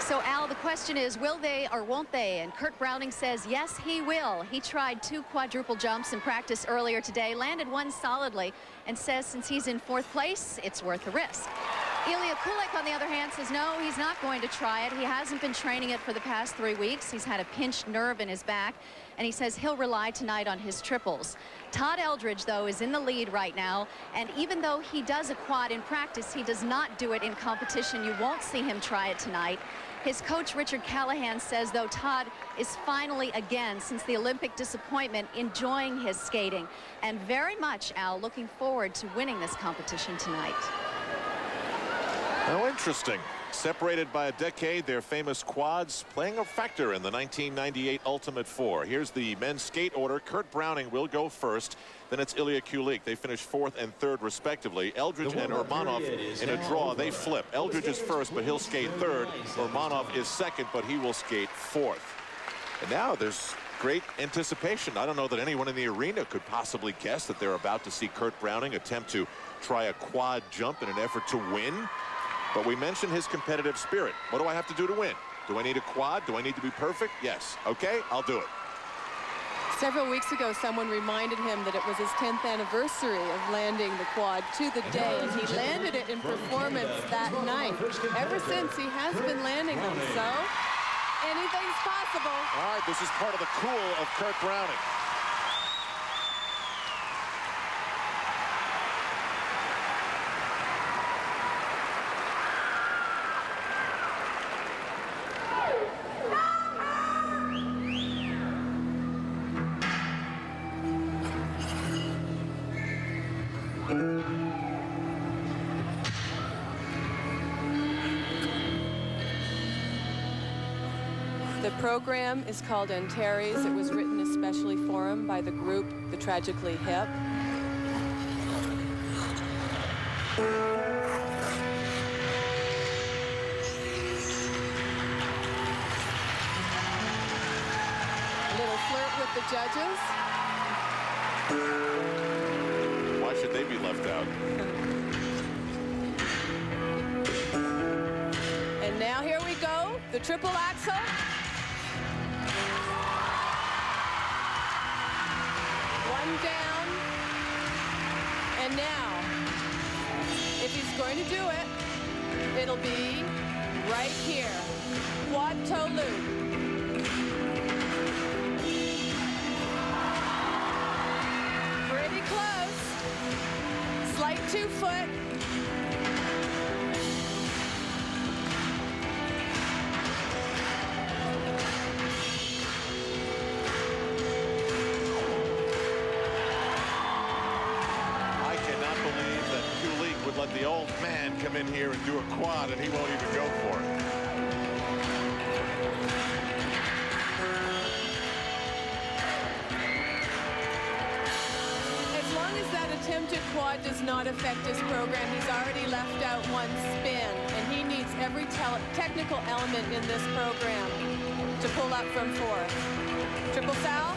So, Al, the question is, will they or won't they? And Kurt Browning says, yes, he will. He tried 2 quadruple jumps in practice earlier today, landed one solidly, and says since he's in 4th place, it's worth the risk. Ilia Kulik, on the other hand, says no, he's not going to try it. He hasn't been training it for the past 3 weeks. He's had a pinched nerve in his back, and he says he'll rely tonight on his triples. Todd Eldredge, though, is in the lead right now, and even though he does a quad in practice, he does not do it in competition. You won't see him try it tonight. His coach, Richard Callahan, says, though, Todd is finally, again, since the Olympic disappointment, enjoying his skating, and very much, Al, looking forward to winning this competition tonight.
How interesting. Separated by a decade, their famous quads playing a factor in the 1998 Ultimate Four. Here's the men's skate order. Kurt Browning will go first. Then it's Ilia Kulik. They finish 4th and 3rd, respectively. Eldredge and Urmanov in a draw. They flip. Eldredge is first, but he'll skate 3rd. Urmanov is 2nd, but he will skate 4th. And now there's great anticipation. I don't know that anyone in the arena could possibly guess that they're about to see Kurt Browning attempt to try a quad jump in an effort to win. But we mentioned his competitive spirit. What do I have to do to win? Do I need a quad? Do I need to be perfect? Yes. Okay, I'll do it.
Several weeks ago, someone reminded him that it was his 10th anniversary of landing the quad to the day, and he landed it in performance that night. Ever since, he has been landing them, so anything's possible.
All right, this is part of the cool of Kurt Browning.
The program is called Antares. It was written especially for him by the group The Tragically Hip. A little flirt with the judges.
Why should they be left out?
And now here we go, the triple axel. One down. And now, if he's going to do it, it'll be right here. Quad toe loop. Pretty close. Slight 2-foot.
Let the old man come in here and do a quad, and he won't even go for it.
As long as that attempted quad does not affect his program, he's already left out one spin, and he needs every technical element in this program to pull up from 4th. Triple foul.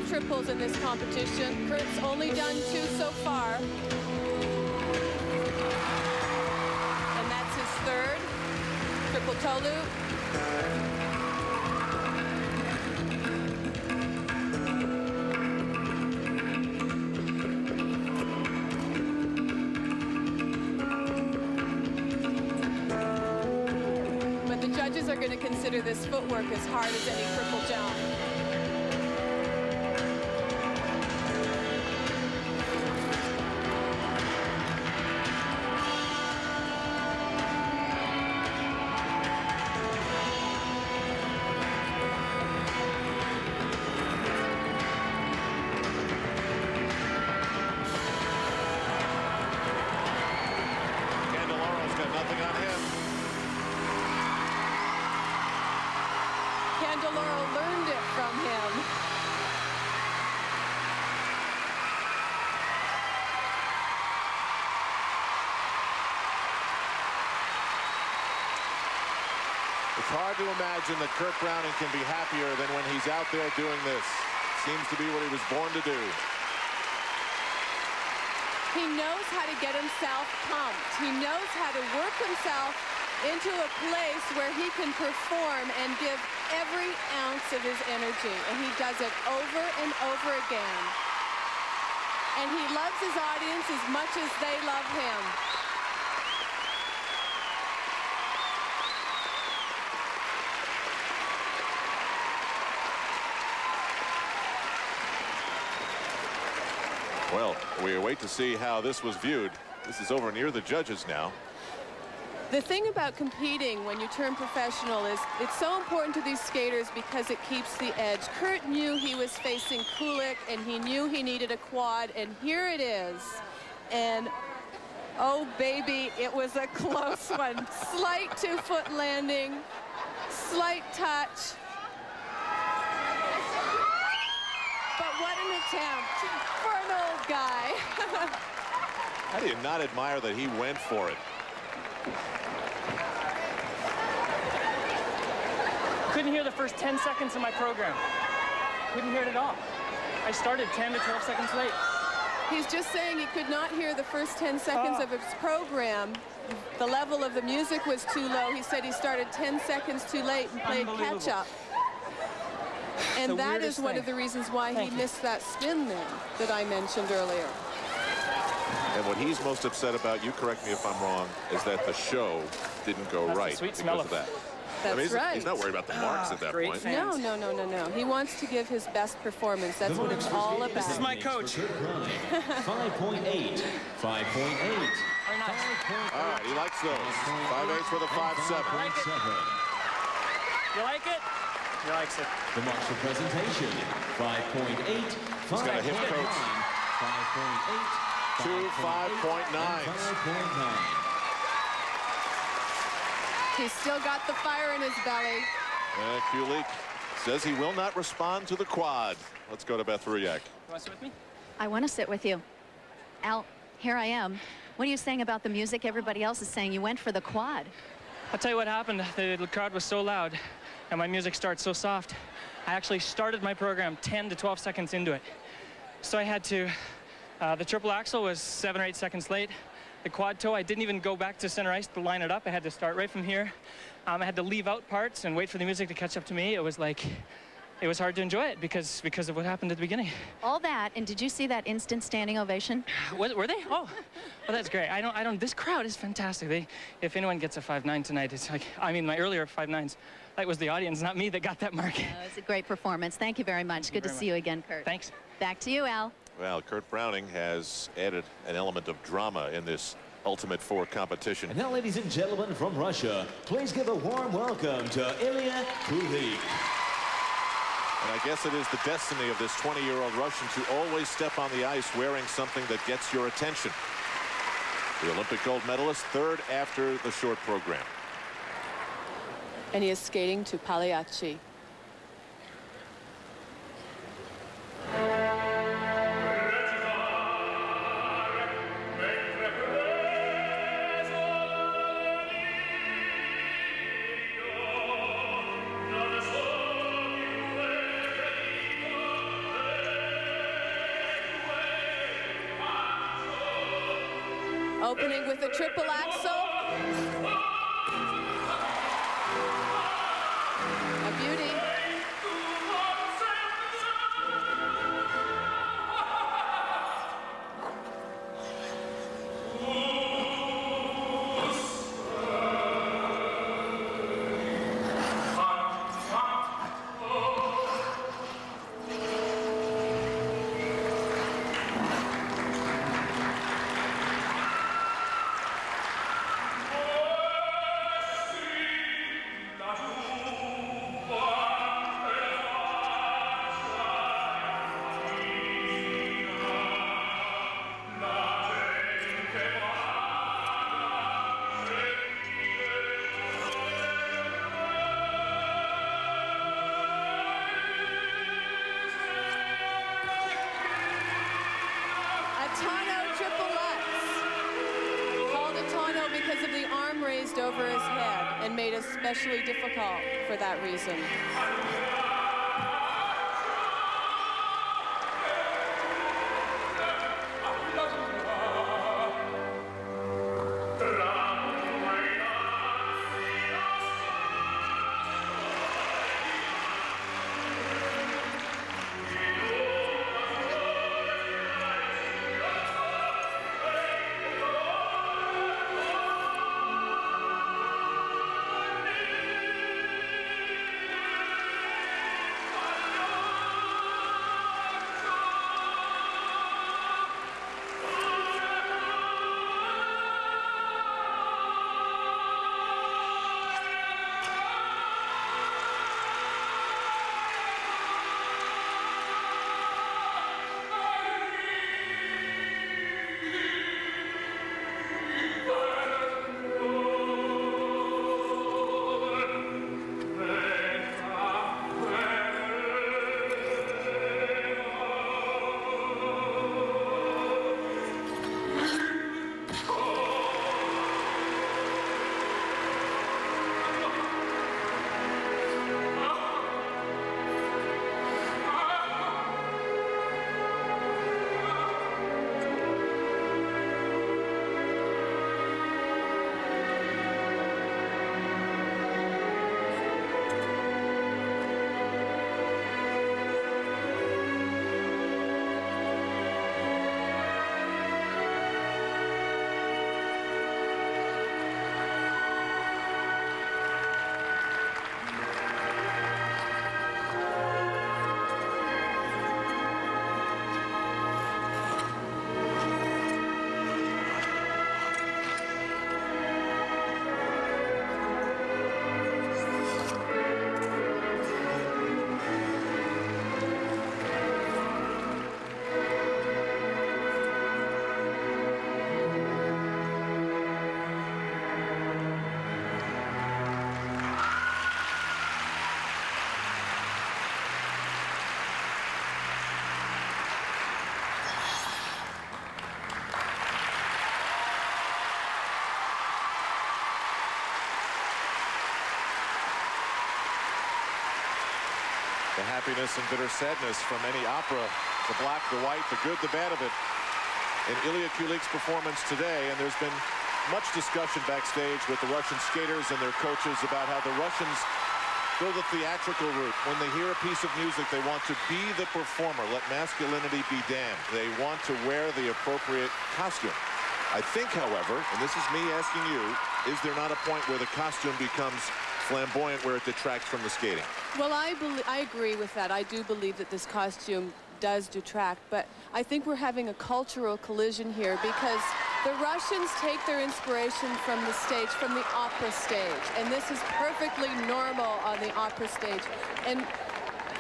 Triples in this competition. Kurt's only done 2 so far. And that's third. Triple toe loop. But the judges are going to consider this footwork as hard as any triple jump. Learned it from him.
It's hard to imagine that Kurt Browning can be happier than when he's out there doing this. Seems to be what he was born to do.
He knows how to get himself pumped. He knows how to work himself into a place where he can perform and give every ounce of his energy. And he does it over and over again. And he loves his audience as much as they love him.
Well, we wait to see how this was viewed. This is over near the judges now.
The thing about competing when you turn professional is it's so important to these skaters because it keeps the edge. Kurt knew he was facing Kulik, and he knew he needed a quad, and here it is. And, oh, baby, it was a close one. Slight 2-foot landing, slight touch. But what an attempt for an old guy.
How do you not admire that he went for it?
Couldn't hear the first 10 seconds of my program. Couldn't hear it at all. I started 10 to 12 seconds late.
He's just saying he could not hear the first 10 seconds of his program. The level of the music was too low. He said he started 10 seconds too late and played catch-up. And that is one of the reasons why he missed that spin there that I mentioned earlier.
And what he's most upset about, you correct me if I'm wrong, is that the show didn't go right because of that.
That's right.
He's not worried about the marks at that point.
No, no, no, no, no. He wants to give his best performance. That's what it's all about.
This is my coach.
5.8. 5.8.
All right, he likes those. 5.8 for the 5.7.
You like it? He likes it.
The marks for presentation. 5.8.
He's got a hip coach.
5.8.
2 5.9s.
5.9.
He's still got the fire in his belly.
Kulik says he will not respond to the quad. Let's go to Beth Ruyak.
You want to sit with me?
I want to sit with you. Al, here I am. What are you saying about the music? Everybody else is saying you went for the quad.
I'll tell you what happened. The crowd was so loud and my music starts so soft. I actually started my program 10 to 12 seconds into it. So I had to, the triple axel was 7 or 8 seconds late. The quad toe, I didn't even go back to center ice to line it up. I had to start right from here. I had to leave out parts and wait for the music to catch up to me. It was like, it was hard to enjoy it because of what happened at the beginning.
All that, and did you see that instant standing ovation?
Were they? Oh, well, that's great. This crowd is fantastic. If anyone gets a 5.9 tonight, it's like, I mean, my earlier 5.9s, that was the audience, not me, that got that mark.
It was a great performance. Thank you very much. Good to see you again, Kurt.
Thanks.
Back to you, Al.
Well, Kurt Browning has added an element of drama in this Ultimate 4 competition.
And now, ladies and gentlemen from Russia, please give a warm welcome to Ilia Kulik.
And I guess it is the destiny of this 20-year-old Russian to always step on the ice wearing something that gets your attention. The Olympic gold medalist, third after the short program.
And he is skating to Pagliacci. Opening with a triple axel. tonneau triple Lutz. Called a tonneau because of the arm raised over his head and made especially difficult for that reason.
The happiness and bitter sadness from any opera, the black, the white, the good, the bad of it, in Ilia Kulik's performance today. And there's been much discussion backstage with the Russian skaters and their coaches about how the Russians go the theatrical route. When they hear a piece of music, they want to be the performer. Let masculinity be damned. They want to wear the appropriate costume. I think, however, and this is me asking you, is there not a point where the costume becomes flamboyant, where it detracts from the skating?
Well, I agree with that. I do believe that this costume does detract, but I think we're having a cultural collision here because the Russians take their inspiration from the stage, from the opera stage, and this is perfectly normal on the opera stage. And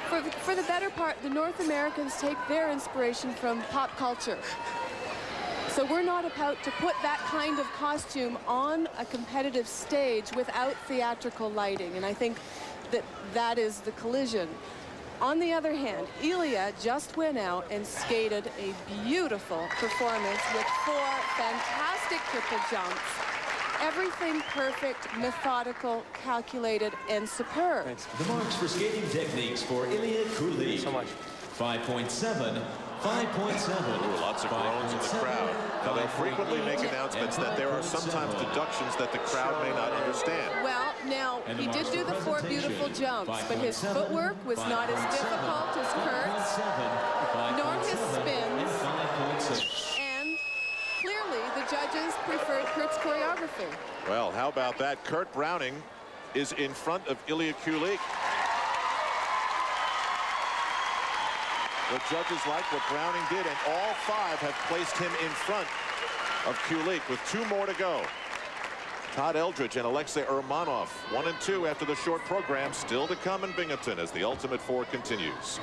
for the better part, the North Americans take their inspiration from pop culture. So we're not about to put that kind of costume on a competitive stage without theatrical lighting, and I think that that is the collision. On the other hand, Ilia just went out and skated a beautiful performance with 4 fantastic triple jumps. Everything perfect, methodical, calculated, and superb.
Thanks. The marks for skating techniques for Ilia Kulik.
So much.
5.7. 5.7.
Lots of groans in the crowd. Now, they frequently make announcements that there are sometimes deductions that the crowd may not understand.
Well, now, he did do the 4 beautiful jumps, but his footwork was not as difficult as Kurt's, nor his spins, and clearly the judges preferred Kurt's choreography.
Well, how about that? Kurt Browning is in front of Ilia Kulik. The judges like what Browning did, and all 5 have placed him in front of Kulik with 2 more to go. Todd Eldredge and Alexei Urmanov, 1 and 2 after the short program, still to come in Binghamton as the Ultimate Four continues.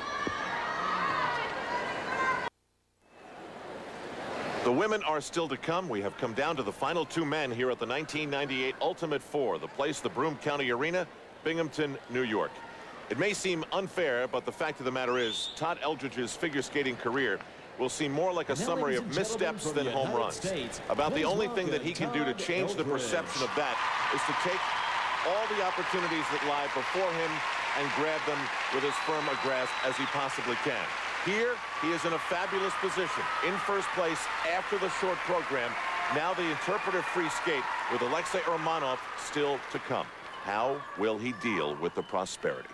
The women are still to come. We have come down to the final 2 men here at the 1998 Ultimate Four, the place, the Broome County Arena, Binghamton, New York. It may seem unfair, but the fact of the matter is Todd Eldredge's figure skating career will seem more like a summary of missteps than home runs. About the only thing that he can do to change the perception of that is to take all the opportunities that lie before him and grab them with as firm a grasp as he possibly can. Here, he is in a fabulous position, in first place after the short program. Now the interpretive free skate with Alexei Urmanov still to come. How will he deal with the prosperity?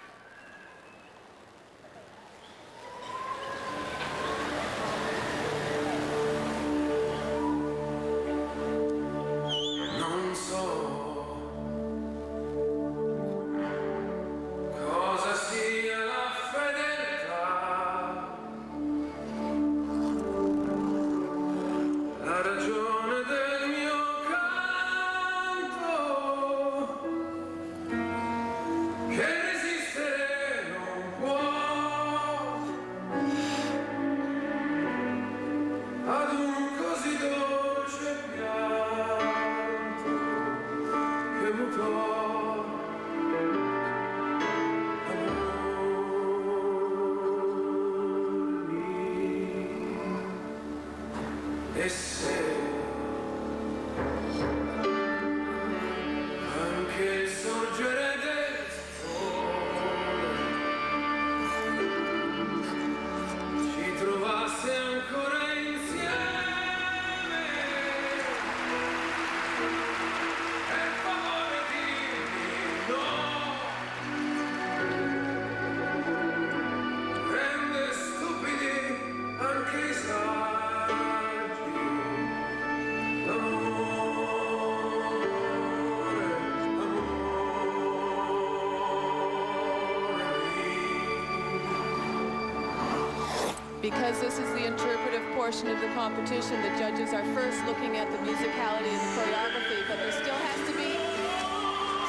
Because this is the interpretive portion of the competition, the judges are first looking at the musicality and the choreography, but there still has to be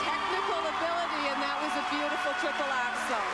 technical ability, and that was a beautiful triple axel.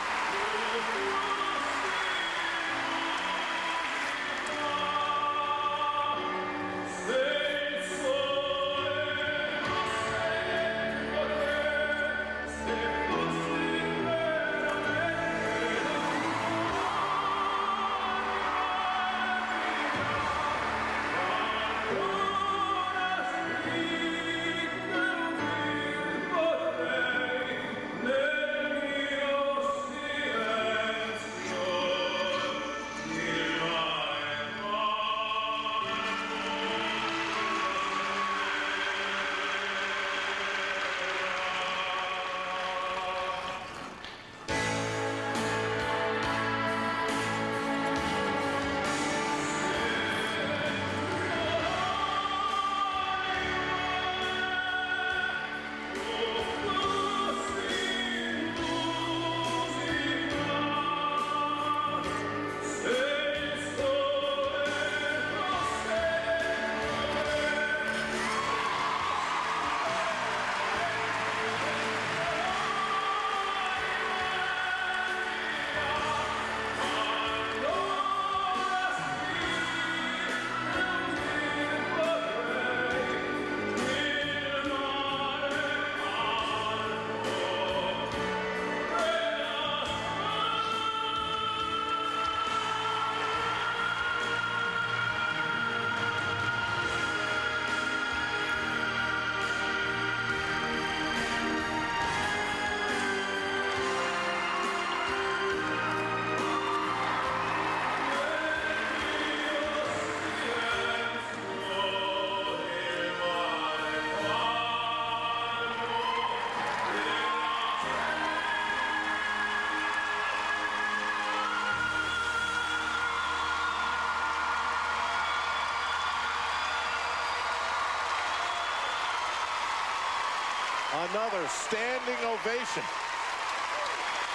Another standing ovation.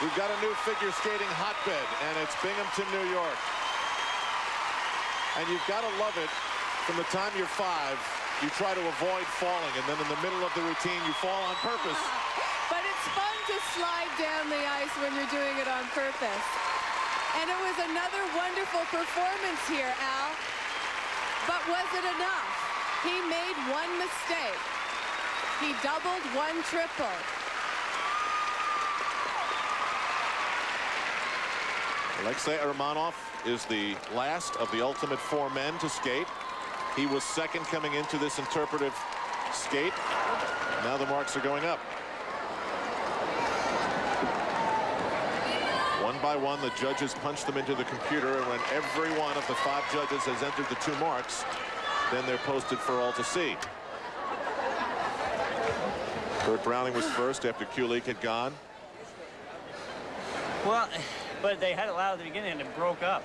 We've got a new figure skating hotbed, and it's Binghamton, New York. And you've got to love it. From the time you're 5, you try to avoid falling, and then in the middle of the routine, you fall on purpose.
But it's fun to slide down the ice when you're doing it on purpose. And it was another wonderful performance here, Al. But was it enough? He made one mistake. He doubled one triple.
Alexei Urmanov
is the last of the ultimate 4 men to skate. He was second coming into this interpretive skate. Now the marks are going up. One by one, the judges punch them into the computer, and when every one of the 5 judges has entered the 2 marks, then they're posted for all to see. Kurt Browning was first after Kulik had gone.
Well, but they had it loud at the beginning and it broke up.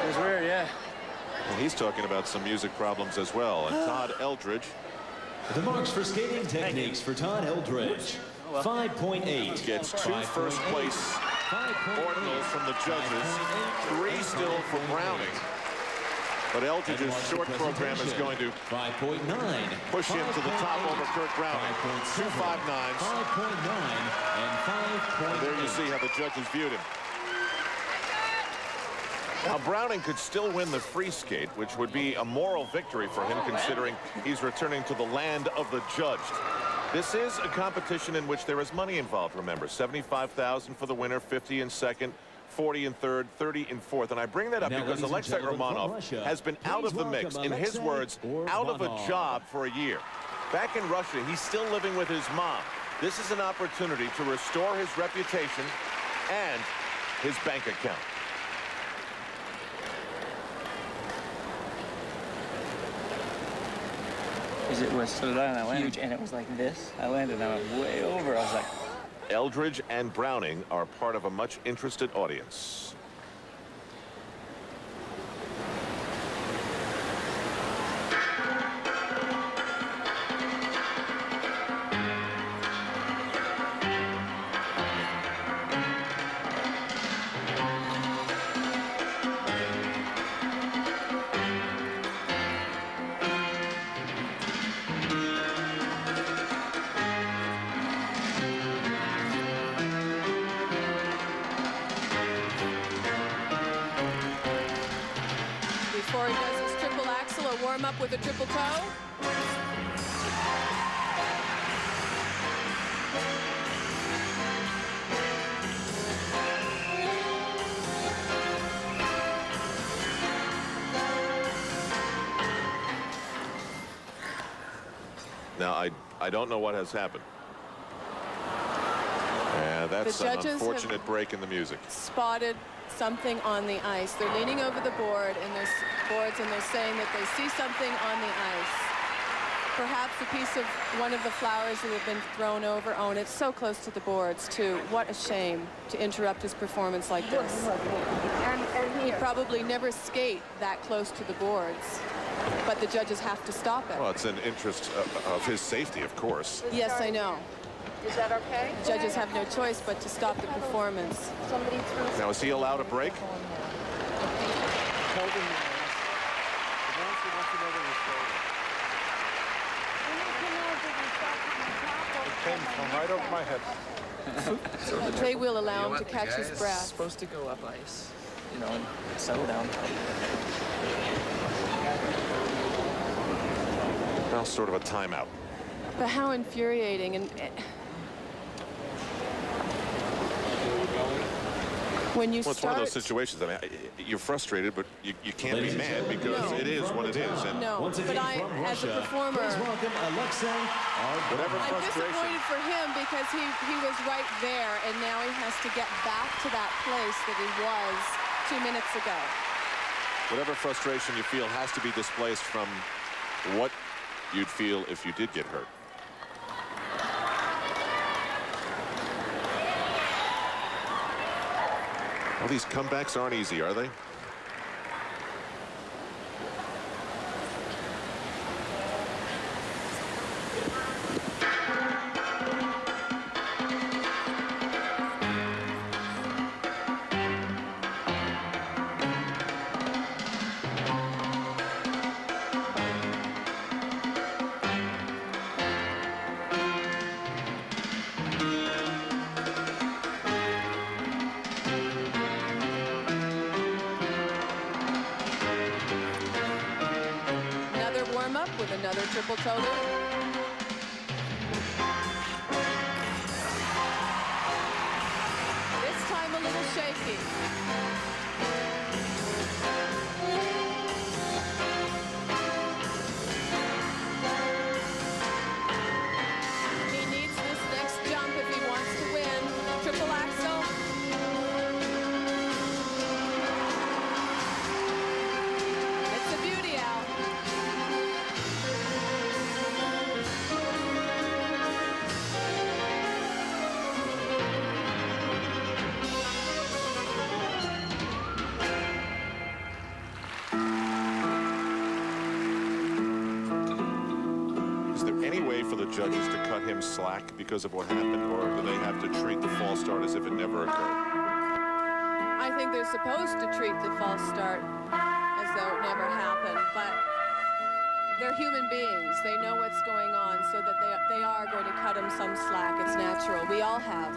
It was weird, yeah.
And he's talking about some music problems as well. And Todd Eldredge.
The marks for skating techniques for Todd Eldredge. 5.8.
Gets 2 first place ordinals from the judges. 3 still for Browning. But Eldredge's short program is going to
5.9.
push him to the top over Kurt Browning. 2 5.9s.
5.9 and 5.8.
There you see how the judges viewed him. Now Browning could still win the free skate, which would be a moral victory for him considering he's returning to the land of the judged. This is a competition in which there is money involved, remember. $75,000 for the winner, 50 in second, 40 in third, 30 in fourth. And I bring that up because Alexei Romanov has been out of the mix, in his words, out of a job for a year. Back in Russia, he's still living with his mom. This is an opportunity to restore his reputation and his bank account.
It was huge, and it was like this. I landed and I went way over. I was like...
Eldredge and Browning are part of a much interested audience.
Before he does his triple axel, a warm up with a triple toe.
Now, I don't know what has happened. Yeah, that's an unfortunate break in the music.
Spotted something on the ice. They're leaning over the board and there's boards, and they're saying that they see something on the ice. Perhaps a piece of one of the flowers that have been thrown over. Oh, and it's so close to the boards too. What a shame to interrupt his performance like this. He'd probably never skate that close to the boards, but the judges have to stop it.
Well, it's in interest of his safety, of course.
Yes, I know.
Is that okay?
Judges have no choice but to stop the performance.
Now, is he allowed a break?
Came from right over my head.
They will allow him to catch his breath.
It's supposed to go up ice, you know, and settle down.
Well, sort of a timeout.
But how infuriating. And when you
it's one of those situations. I mean, you're frustrated, but you can't be mad because it is what it is. And
no, but as a performer,
whatever
I'm
frustration.
disappointed for him because he was right there, and now he has to get back to that place that he was 2 minutes ago.
Whatever frustration you feel has to be displaced from what you'd feel if you did get hurt. Well, these comebacks aren't easy, are they?
With another triple toe loop. This time a little shaky.
any way for the judges to cut him slack because of what happened, or do they have to treat the false start as if it never occurred?
I think they're supposed to treat the false start as though it never happened, but they're human beings. They know what's going on, so that they are going to cut him some slack. It's natural. We all have.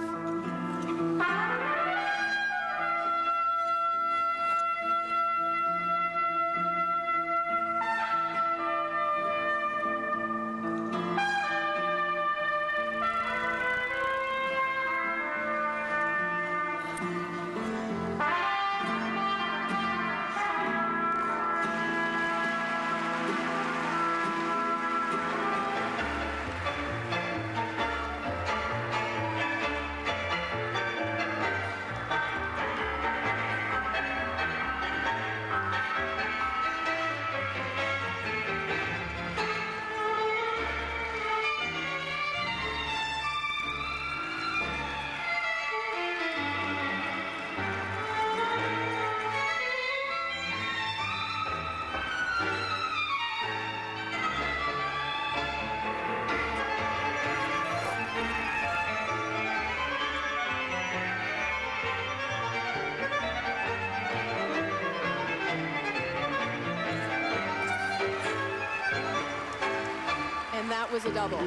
And that was a double.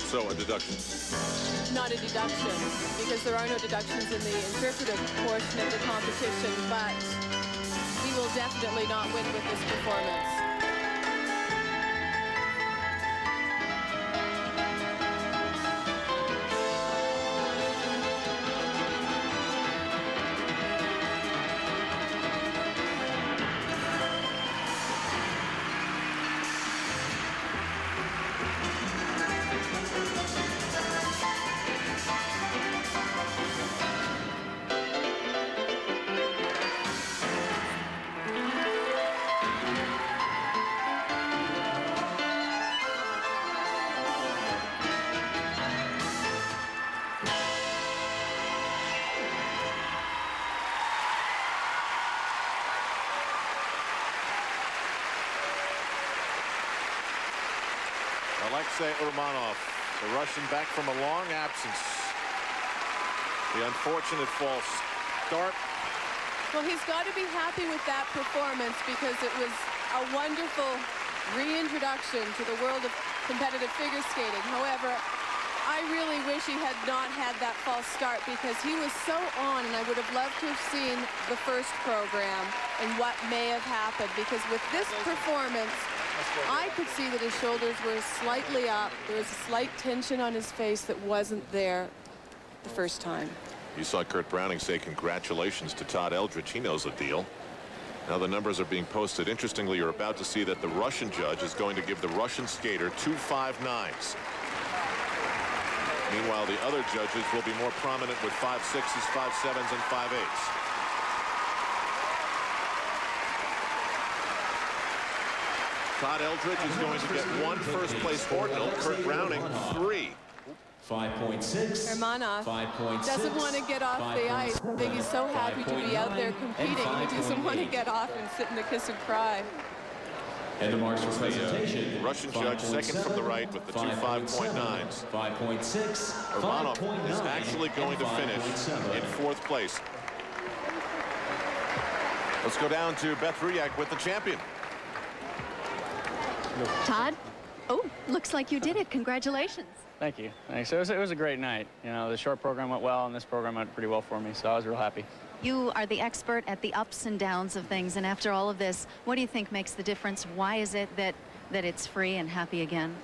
So a deduction.
Not a deduction, because there are no deductions in the interpretive portion of the competition, but we will definitely not win with this performance.
Alexei Urmanov, the Russian, back from a long absence. The unfortunate false start.
Well, he's got to be happy with that performance, because it was a wonderful reintroduction to the world of competitive figure skating. However, I really wish he had not had that false start, because he was so on, and I would have loved to have seen the first program and what may have happened, because with this performance, I could see that his shoulders were slightly up. There was a slight tension on his face that wasn't there the first time.
You saw Kurt Browning say congratulations to Todd Eldredge. He knows the deal. Now the numbers are being posted. Interestingly, you're about to see that the Russian judge is going to give the Russian skater 2 5.9s. Meanwhile, the other judges will be more prominent with 5.6s, 5.7s, and 5.8s. Todd Eldredge is going to get 1 first-place ordinal. Kurt Browning, 3.
5.6.
Urmanov
5.6.
doesn't want to get off the ice. I think he's so happy to be out there competing. He doesn't want to get off and sit in the kiss and cry.
And the marks for presentation.
Russian judge second from the right with the 2 5.9s.
5.6.
Urmanov is actually going to finish in 4th place. Let's go down to Beth Ruyak with the champion.
Todd? Oh, looks like you did it. Congratulations.
Thank you. Thanks. It was a great night. You know, the short program went well, and this program went pretty well for me, so I was real happy.
You are the expert at the ups and downs of things, and after all of this, what do you think makes the difference? Why is it that it's free and happy again?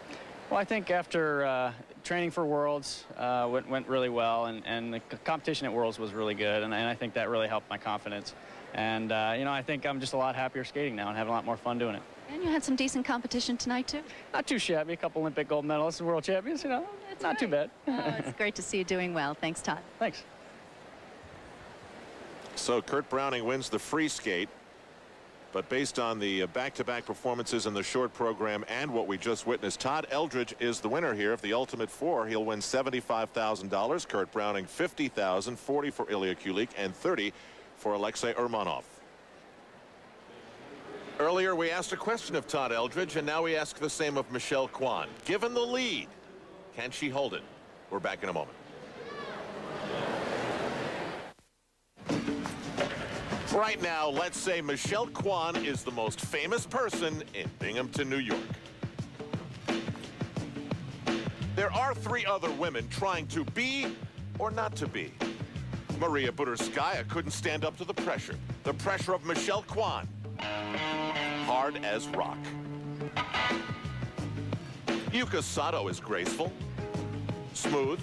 Well, I think after training for Worlds went really well, and the competition at Worlds was really good, and I think that really helped my confidence. And, you know, I think I'm just a lot happier skating now and having a lot more fun doing it.
And you had some decent competition tonight, too?
Not too shabby. A couple Olympic gold medalists and world champions, you know. It's not too bad.
Oh, it's great to see you doing well. Thanks, Todd.
Thanks.
So Kurt Browning wins the free skate. But based on the back-to-back performances in the short program and what we just witnessed, Todd Eldredge is the winner here of the Ultimate Four. He'll win $75,000. Kurt Browning, $50,000, $40,000 for Ilia Kulik, and $30,000 for Alexei Urmanov.
Earlier, we asked a question of Todd Eldredge, and now we ask the same of Michelle Kwan. Given the lead, can she hold it? We're back in a moment. Right now, let's say Michelle Kwan is the most famous person in Binghamton, New York. There are 3 other women trying to be or not to be. Maria Slutskaya couldn't stand up to the pressure of Michelle Kwan. Hard as rock. Yuka Sato is graceful, smooth,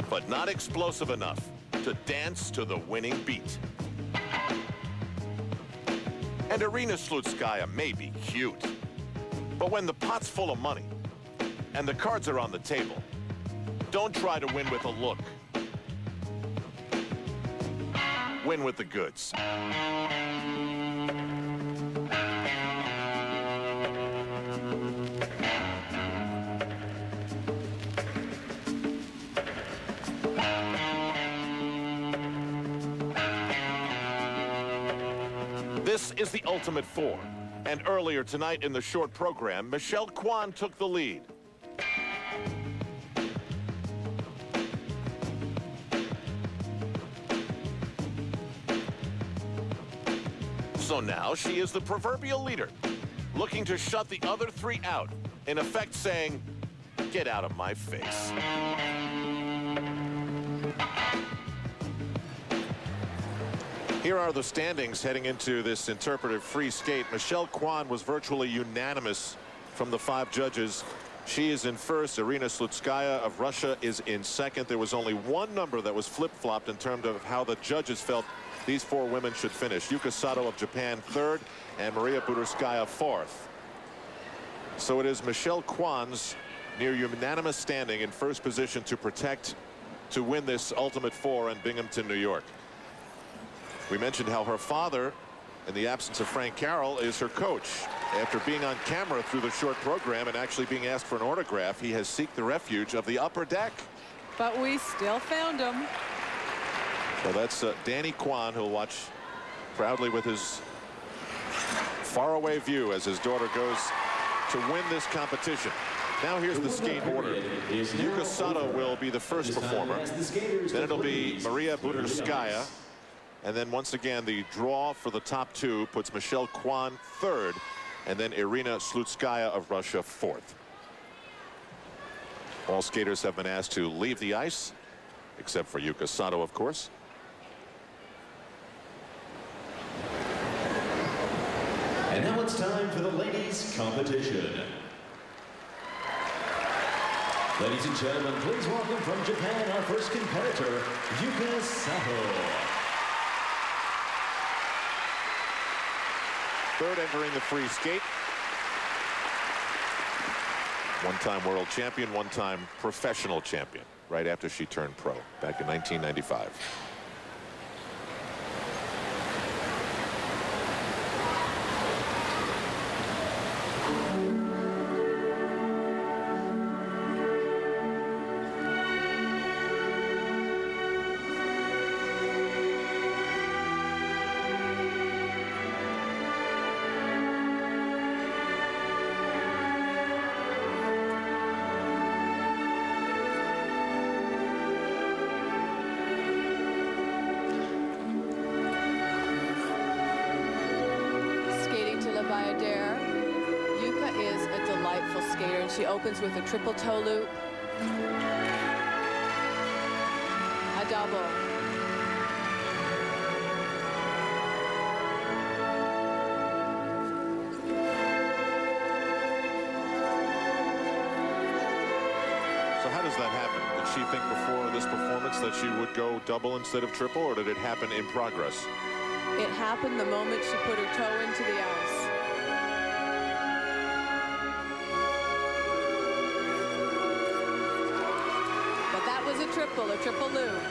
but not explosive enough to dance to the winning beat. And Irina Slutskaya may be cute, but when the pot's full of money and the cards are on the table, don't try to win with a look. Win with the goods. This is the Ultimate Four, and earlier tonight in the short program, Michelle Kwan took the lead. So now she is the proverbial leader, looking to shut the other 3 out, in effect saying, "Get out of my face." Here are the standings heading into this interpretive free skate. Michelle Kwan was virtually unanimous from the 5 judges. She is in first. Irina Slutskaya of Russia is in second. There was only one number that was flip-flopped in terms of how the judges felt these 4 women should finish. Yuka Sato of Japan third, and Maria Slutskaya fourth. So it is Michelle Kwan's near unanimous standing in first position to win this Ultimate Four in Binghamton, New York. We mentioned how her father, in the absence of Frank Carroll, is her coach. After being on camera through the short program and actually being asked for an autograph, he has sought the refuge of the upper deck.
But we still found him.
So that's Danny Kwan, who'll watch proudly with his faraway view as his daughter goes to win this competition. Now here's the skate order. Yuka Sato will be the first performer. Then it'll be Maria Slutskaya. And then once again, the draw for the top 2 puts Michelle Kwan third, and then Irina Slutskaya of Russia fourth. All skaters have been asked to leave the ice, except for Yuka Sato, of course.
And now it's time for the ladies' competition. Ladies and gentlemen, please welcome from Japan our first competitor, Yuka Sato.
Third entering the free skate. One-time world champion, one-time professional champion, right after she turned pro back in 1995.
Yuka is a delightful skater, and she opens with a triple toe loop, a double,
So how does that happen? Did she think before this performance that she would go double instead of triple, or did it happen in progress?
It happened the moment she put her toe into the ice. But that was a triple loop.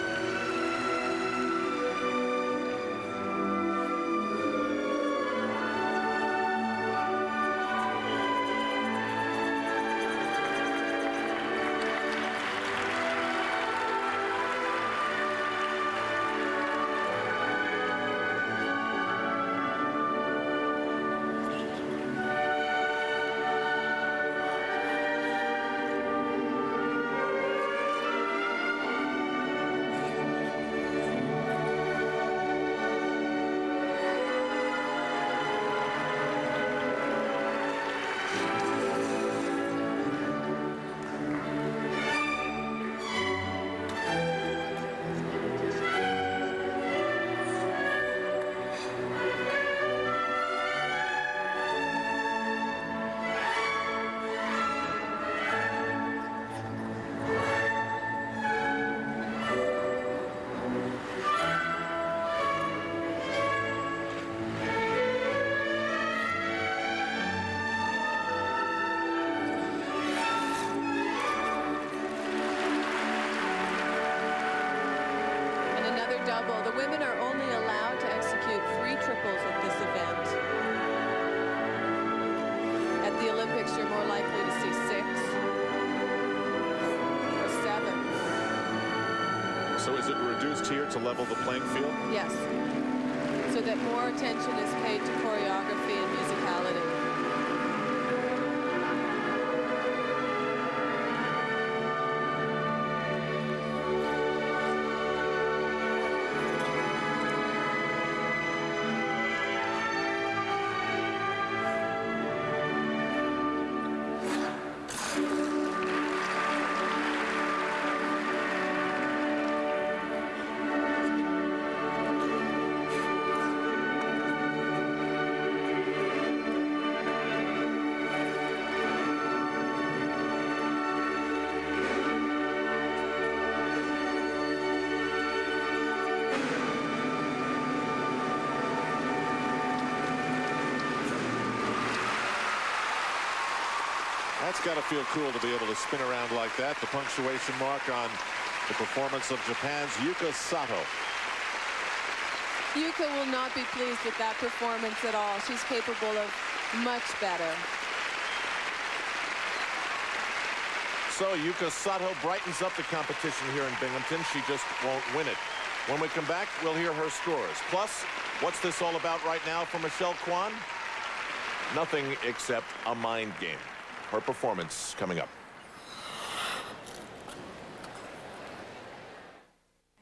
women are only allowed to execute 3 triples at this event. At the Olympics, you're more likely to see 6 or 7.
So is it reduced here to level the playing field?
Yes. So that more attention is paid to choreography and musicality.
That's got to feel cool to be able to spin around like that. The punctuation mark on the performance of Japan's Yuka Sato.
Yuka will not be pleased with that performance at all. She's capable of much better.
So Yuka Sato brightens up the competition here in Binghamton. She just won't win it. When we come back, we'll hear her scores. Plus, what's this all about right now for Michelle Kwan? Nothing except a mind game. Her performance coming up.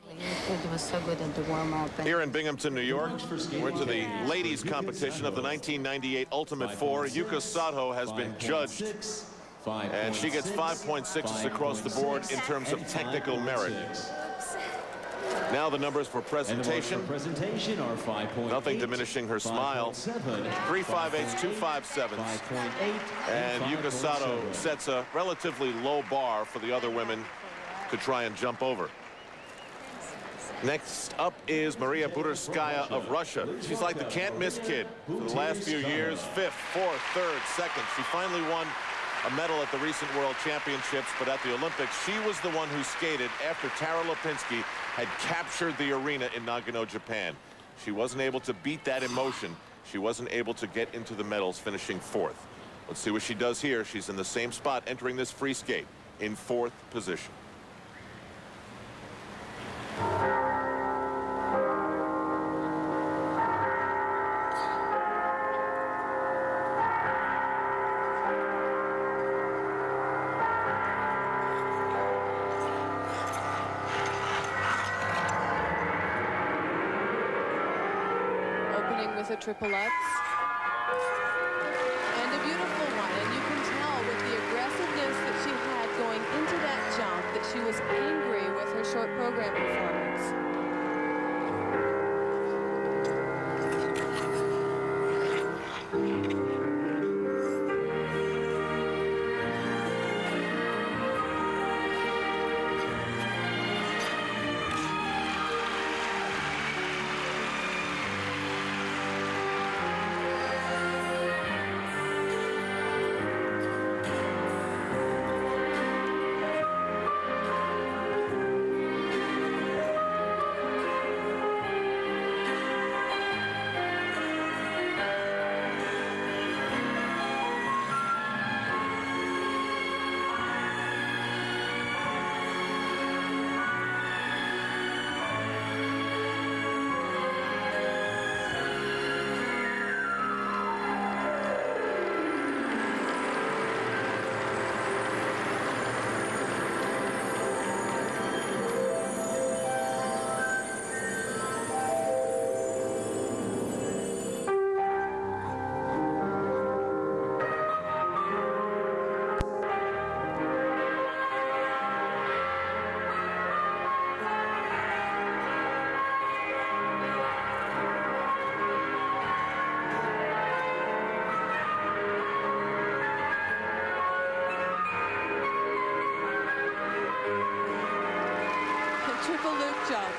It was so good at the warm-up.
Here in Binghamton, New York, we're to the ladies' competition of the 1998 Ultimate Four. Yuka Sato has been judged, and she gets 5.6s across the board in terms of technical merit. Now the numbers for presentation.
Are 5.8,
nothing diminishing her smile. 3 5/8s, 2 5/7s. And Yuka Sato sets a relatively low bar for the other women to try and jump over. Next up is Maria Slutskaya of Russia. She's like the can't-miss kid. For the last few years, 5th, 4th, 3rd, 2nd. She finally won a medal at the recent World Championships, but at the Olympics, she was the one who skated after Tara Lipinski had captured the arena in Nagano, Japan. She wasn't able to beat that emotion. She wasn't able to get into the medals, finishing 4th. Let's see what she does here. She's in the same spot entering this free skate in 4th position.
With a triple Lutz. And a beautiful one. And you can tell with the aggressiveness that she had going into that jump that she was angry with her short program performance.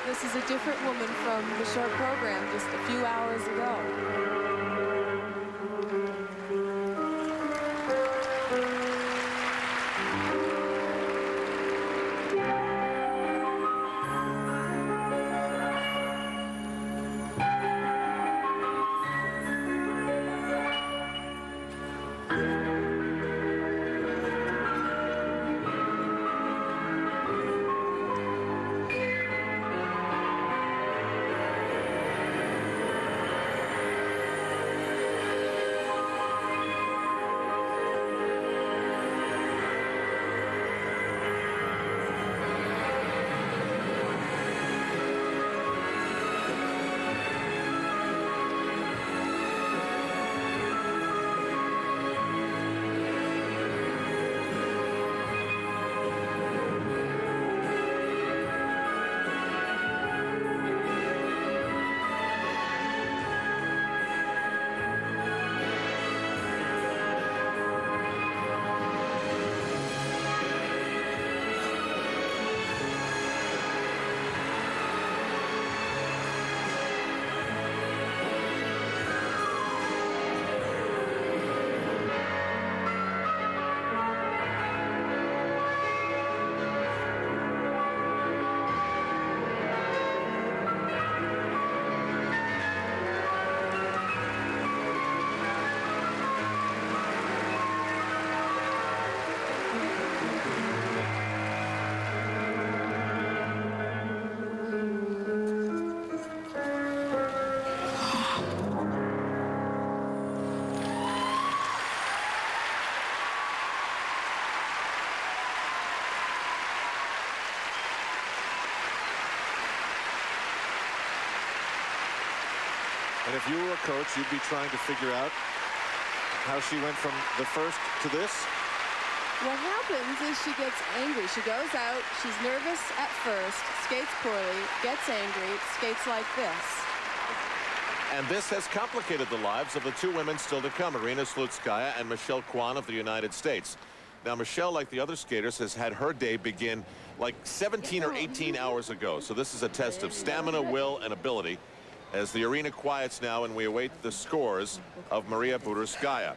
This is a different woman from the short program just a few hours ago.
And if you were a coach, you'd be trying to figure out how she went from the first to this.
What happens is she gets angry. She goes out, she's nervous at first, skates poorly, gets angry, skates like this.
And this has complicated the lives of the two women still to come, Irina Slutskaya and Michelle Kwan of the United States. Now, Michelle, like the other skaters, has had her day begin like 17 or 18 hours ago. So this is a test of stamina, will, and ability as the arena quiets now and we await the scores of Maria Budurskaya.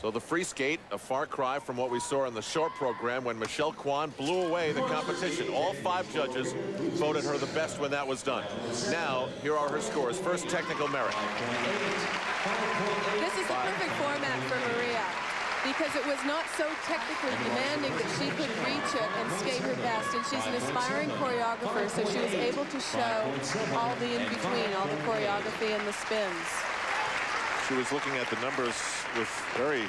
So the free skate, a far cry from what we saw in the short program when Michelle Kwan blew away the competition. All 5 judges voted her the best when that was done. Now, here are her scores. First, technical merit.
This is the perfect format for Maria because it was not so technically demanding that she could reach it and skate her best. And she's an aspiring choreographer, so she was able to show all the in-between, all the choreography and the spins.
She was looking at the numbers with very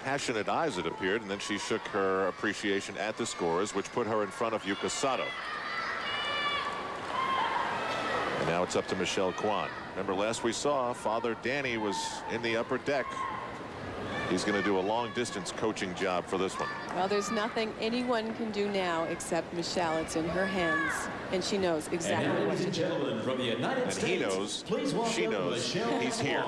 passionate eyes, it appeared, and then she shook her appreciation at the scores, which put her in front of Yuka Sato. And now it's up to Michelle Kwan. Remember, last we saw, Father Danny was in the upper deck. He's going to do a long-distance coaching job for this one.
Well, there's nothing anyone can do now except Michelle. It's in her hands, and she knows exactly what to do.
From the United
And he knows, she knows, he's here.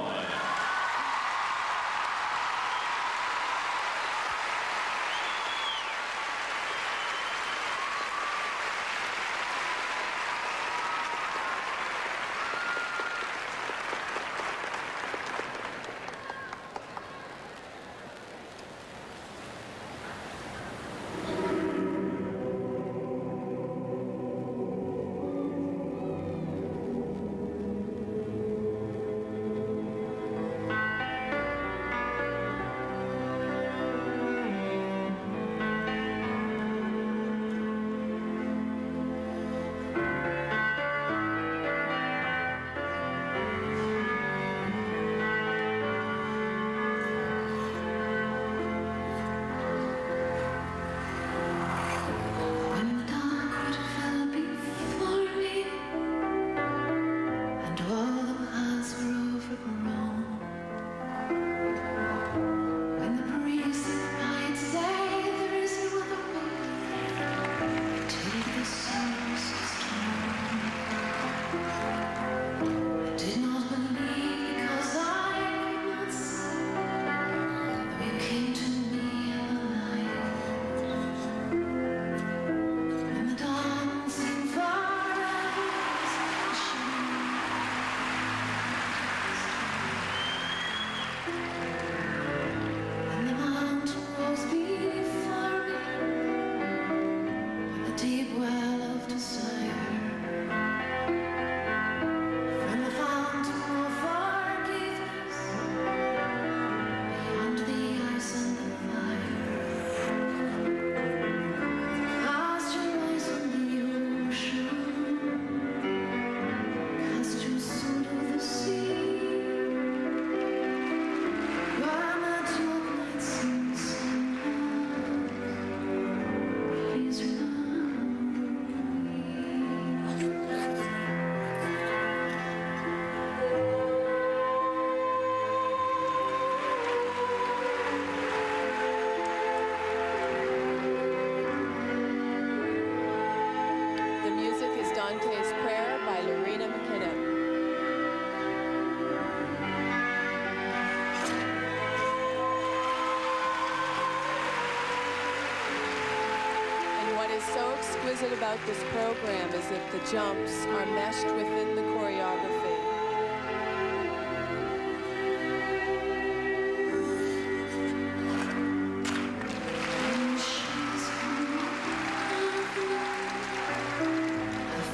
exquisite about this program is that the jumps are meshed within the choreography.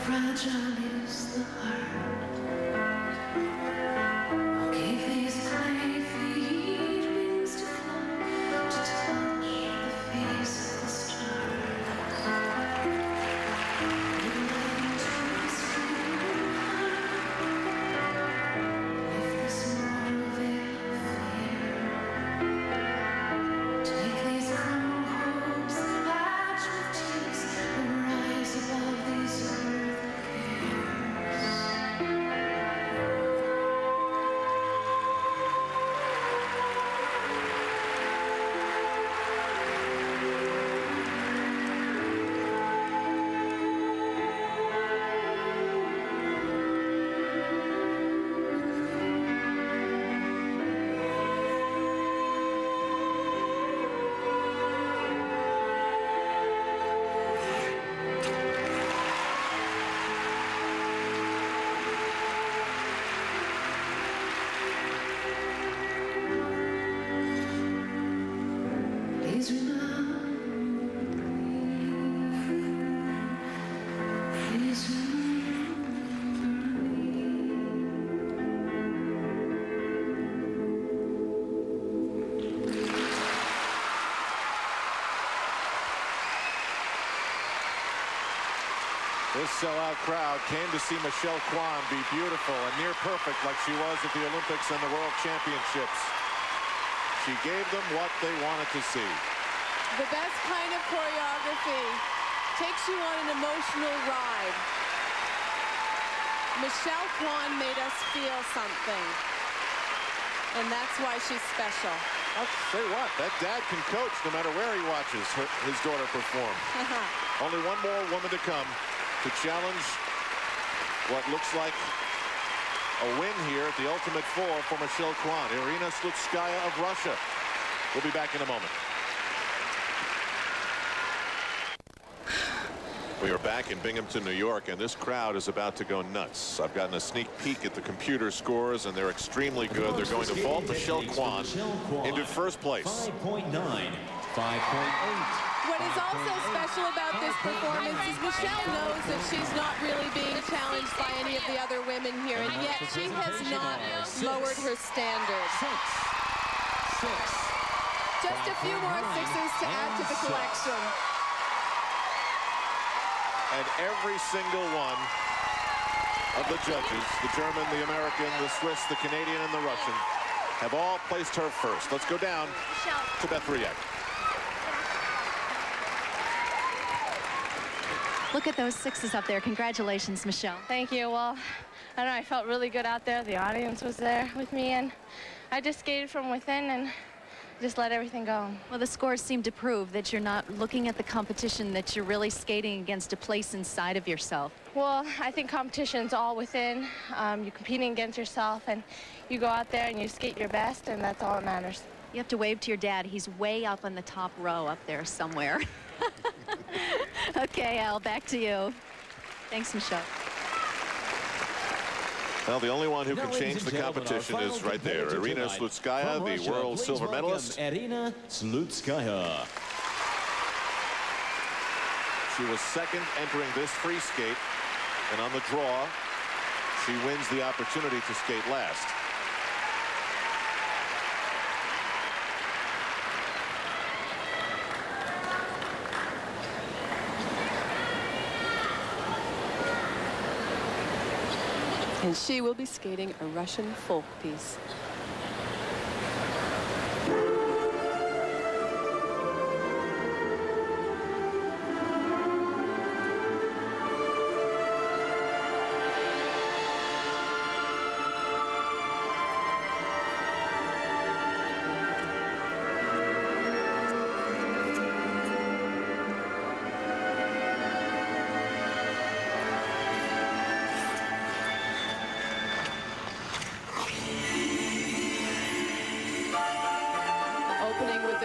Fragile is the heart. Give these clay feet wings to fly, to touch the face of the stars. Give life to this freedom heart.
sellout crowd came to see Michelle Kwan be beautiful and near perfect like she was at the Olympics and the World Championships. She gave them what they wanted to see.
The best kind of choreography takes you on an emotional ride. Michelle Kwan made us feel something, and that's why she's special.
I'll say what, that dad can coach no matter where he watches his daughter perform. Only one more woman to come to challenge what looks like a win here at the Ultimate Four for Michelle Kwan, Irina Slutskaya of Russia. We'll be back in a moment. We are back in Binghamton, New York, and this crowd is about to go nuts. I've gotten a sneak peek at the computer scores, and they're extremely good. They're going to vault Michelle Kwan into first place.
5.9, 5.8.
What is also special about this performance is Michelle knows that she's not really being challenged by any of the other women here, and yet she has not lowered her standards. Just a few more sixes to add to the collection.
And every single one of the judges, the German, the American, the Swiss, the Canadian, and the Russian, have all placed her first. Let's go down to Beth Riek.
Look at those sixes up there. Congratulations, Michelle.
Thank you. Well, I don't know, I felt really good out there. The audience was there with me, and I just skated from within and just let everything go.
Well, the scores seem to prove that you're not looking at the competition, that you're really skating against a place inside of yourself.
Well, I think competition's all within. You're competing against yourself, and you go out there and you skate your best, and that's all that matters.
You have to wave to your dad. He's way up on the top row up there somewhere. Okay, Al, back to you. Thanks, Michelle.
Well, the only one who can change the competition is right there. Irina Slutskaya, the world silver medalist.
Irina Slutskaya.
She was second entering this free skate, and on the draw, she wins the opportunity to skate last.
And she will be skating a Russian folk piece.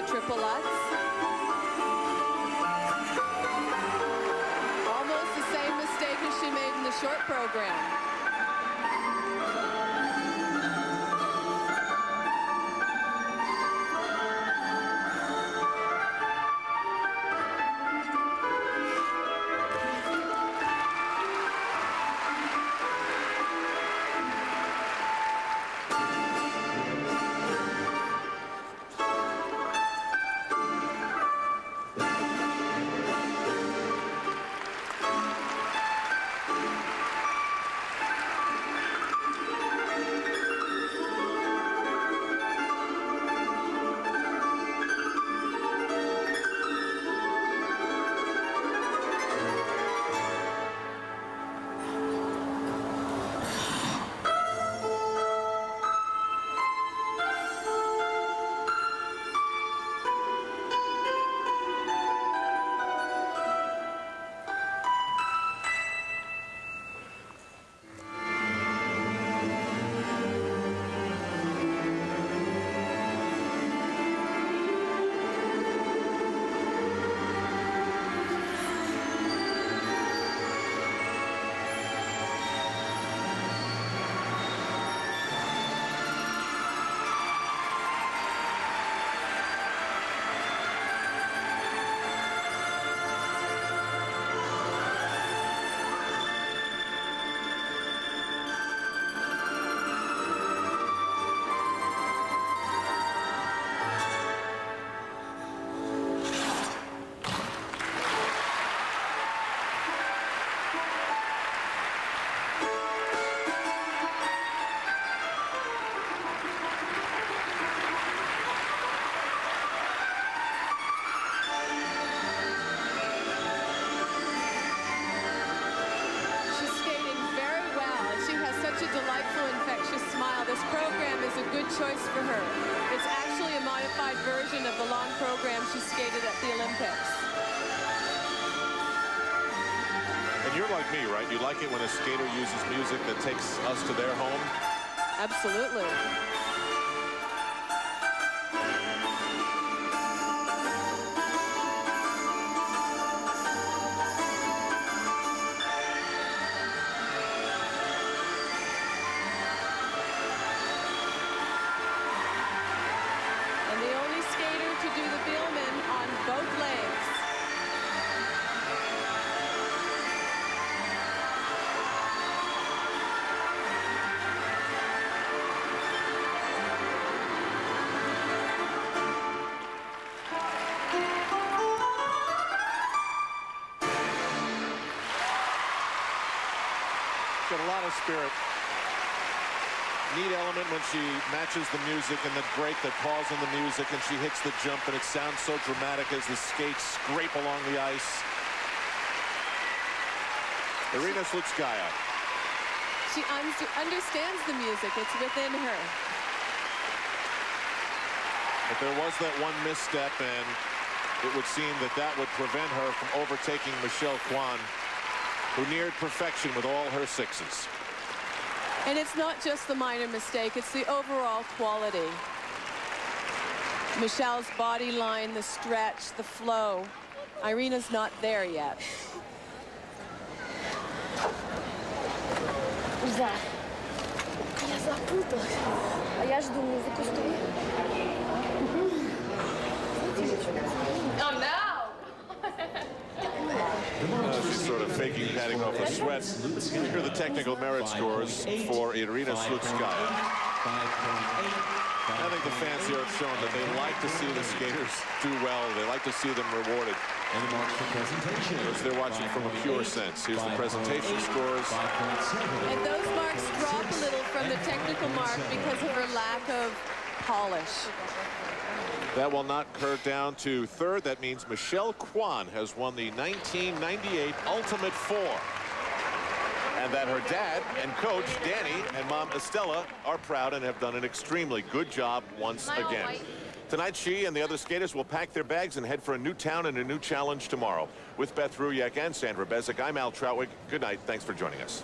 Triple Lutz. Almost the same mistake as she made in the short program. choice for her. It's actually a modified version of the long program she skated at the Olympics.
And you're like me, right? You like it when a skater uses music that takes us to their home?
Absolutely.
Got a lot of spirit. Neat element when she matches the music and the break that calls on the music, and she hits the jump, and it sounds so dramatic as the skates scrape along the ice. Irina Slutskaya.
She understands the music. It's within her.
But there was that one misstep, and it would seem that that would prevent her from overtaking Michelle Kwan, who neared perfection with all her sixes.
And it's not just the minor mistake, it's the overall quality. Michelle's body line, the stretch, the flow. Irina's not there yet.
Za. Ja zaplutala. A ja жду музыку стою.
Oh no!
She's sort of faking patting off the sweat. Here are the technical merit scores for Irina Slutskaya. I think the fans here have shown that they like to see the skaters do well. They like to see them rewarded.
And the marks for presentation.
Because they're watching from a pure sense. Here's the presentation scores.
And those marks drop a little from the technical mark because of her lack of polish.
That will knock her down to third. That means Michelle Kwan has won the 1998 Ultimate Four. And that her dad and coach, Danny, and mom, Estella, are proud and have done an extremely good job once again. Tonight, she and the other skaters will pack their bags and head for a new town and a new challenge tomorrow. With Beth Ruyak and Sandra Bezic, I'm Al Troutwig. Good night. Thanks for joining us.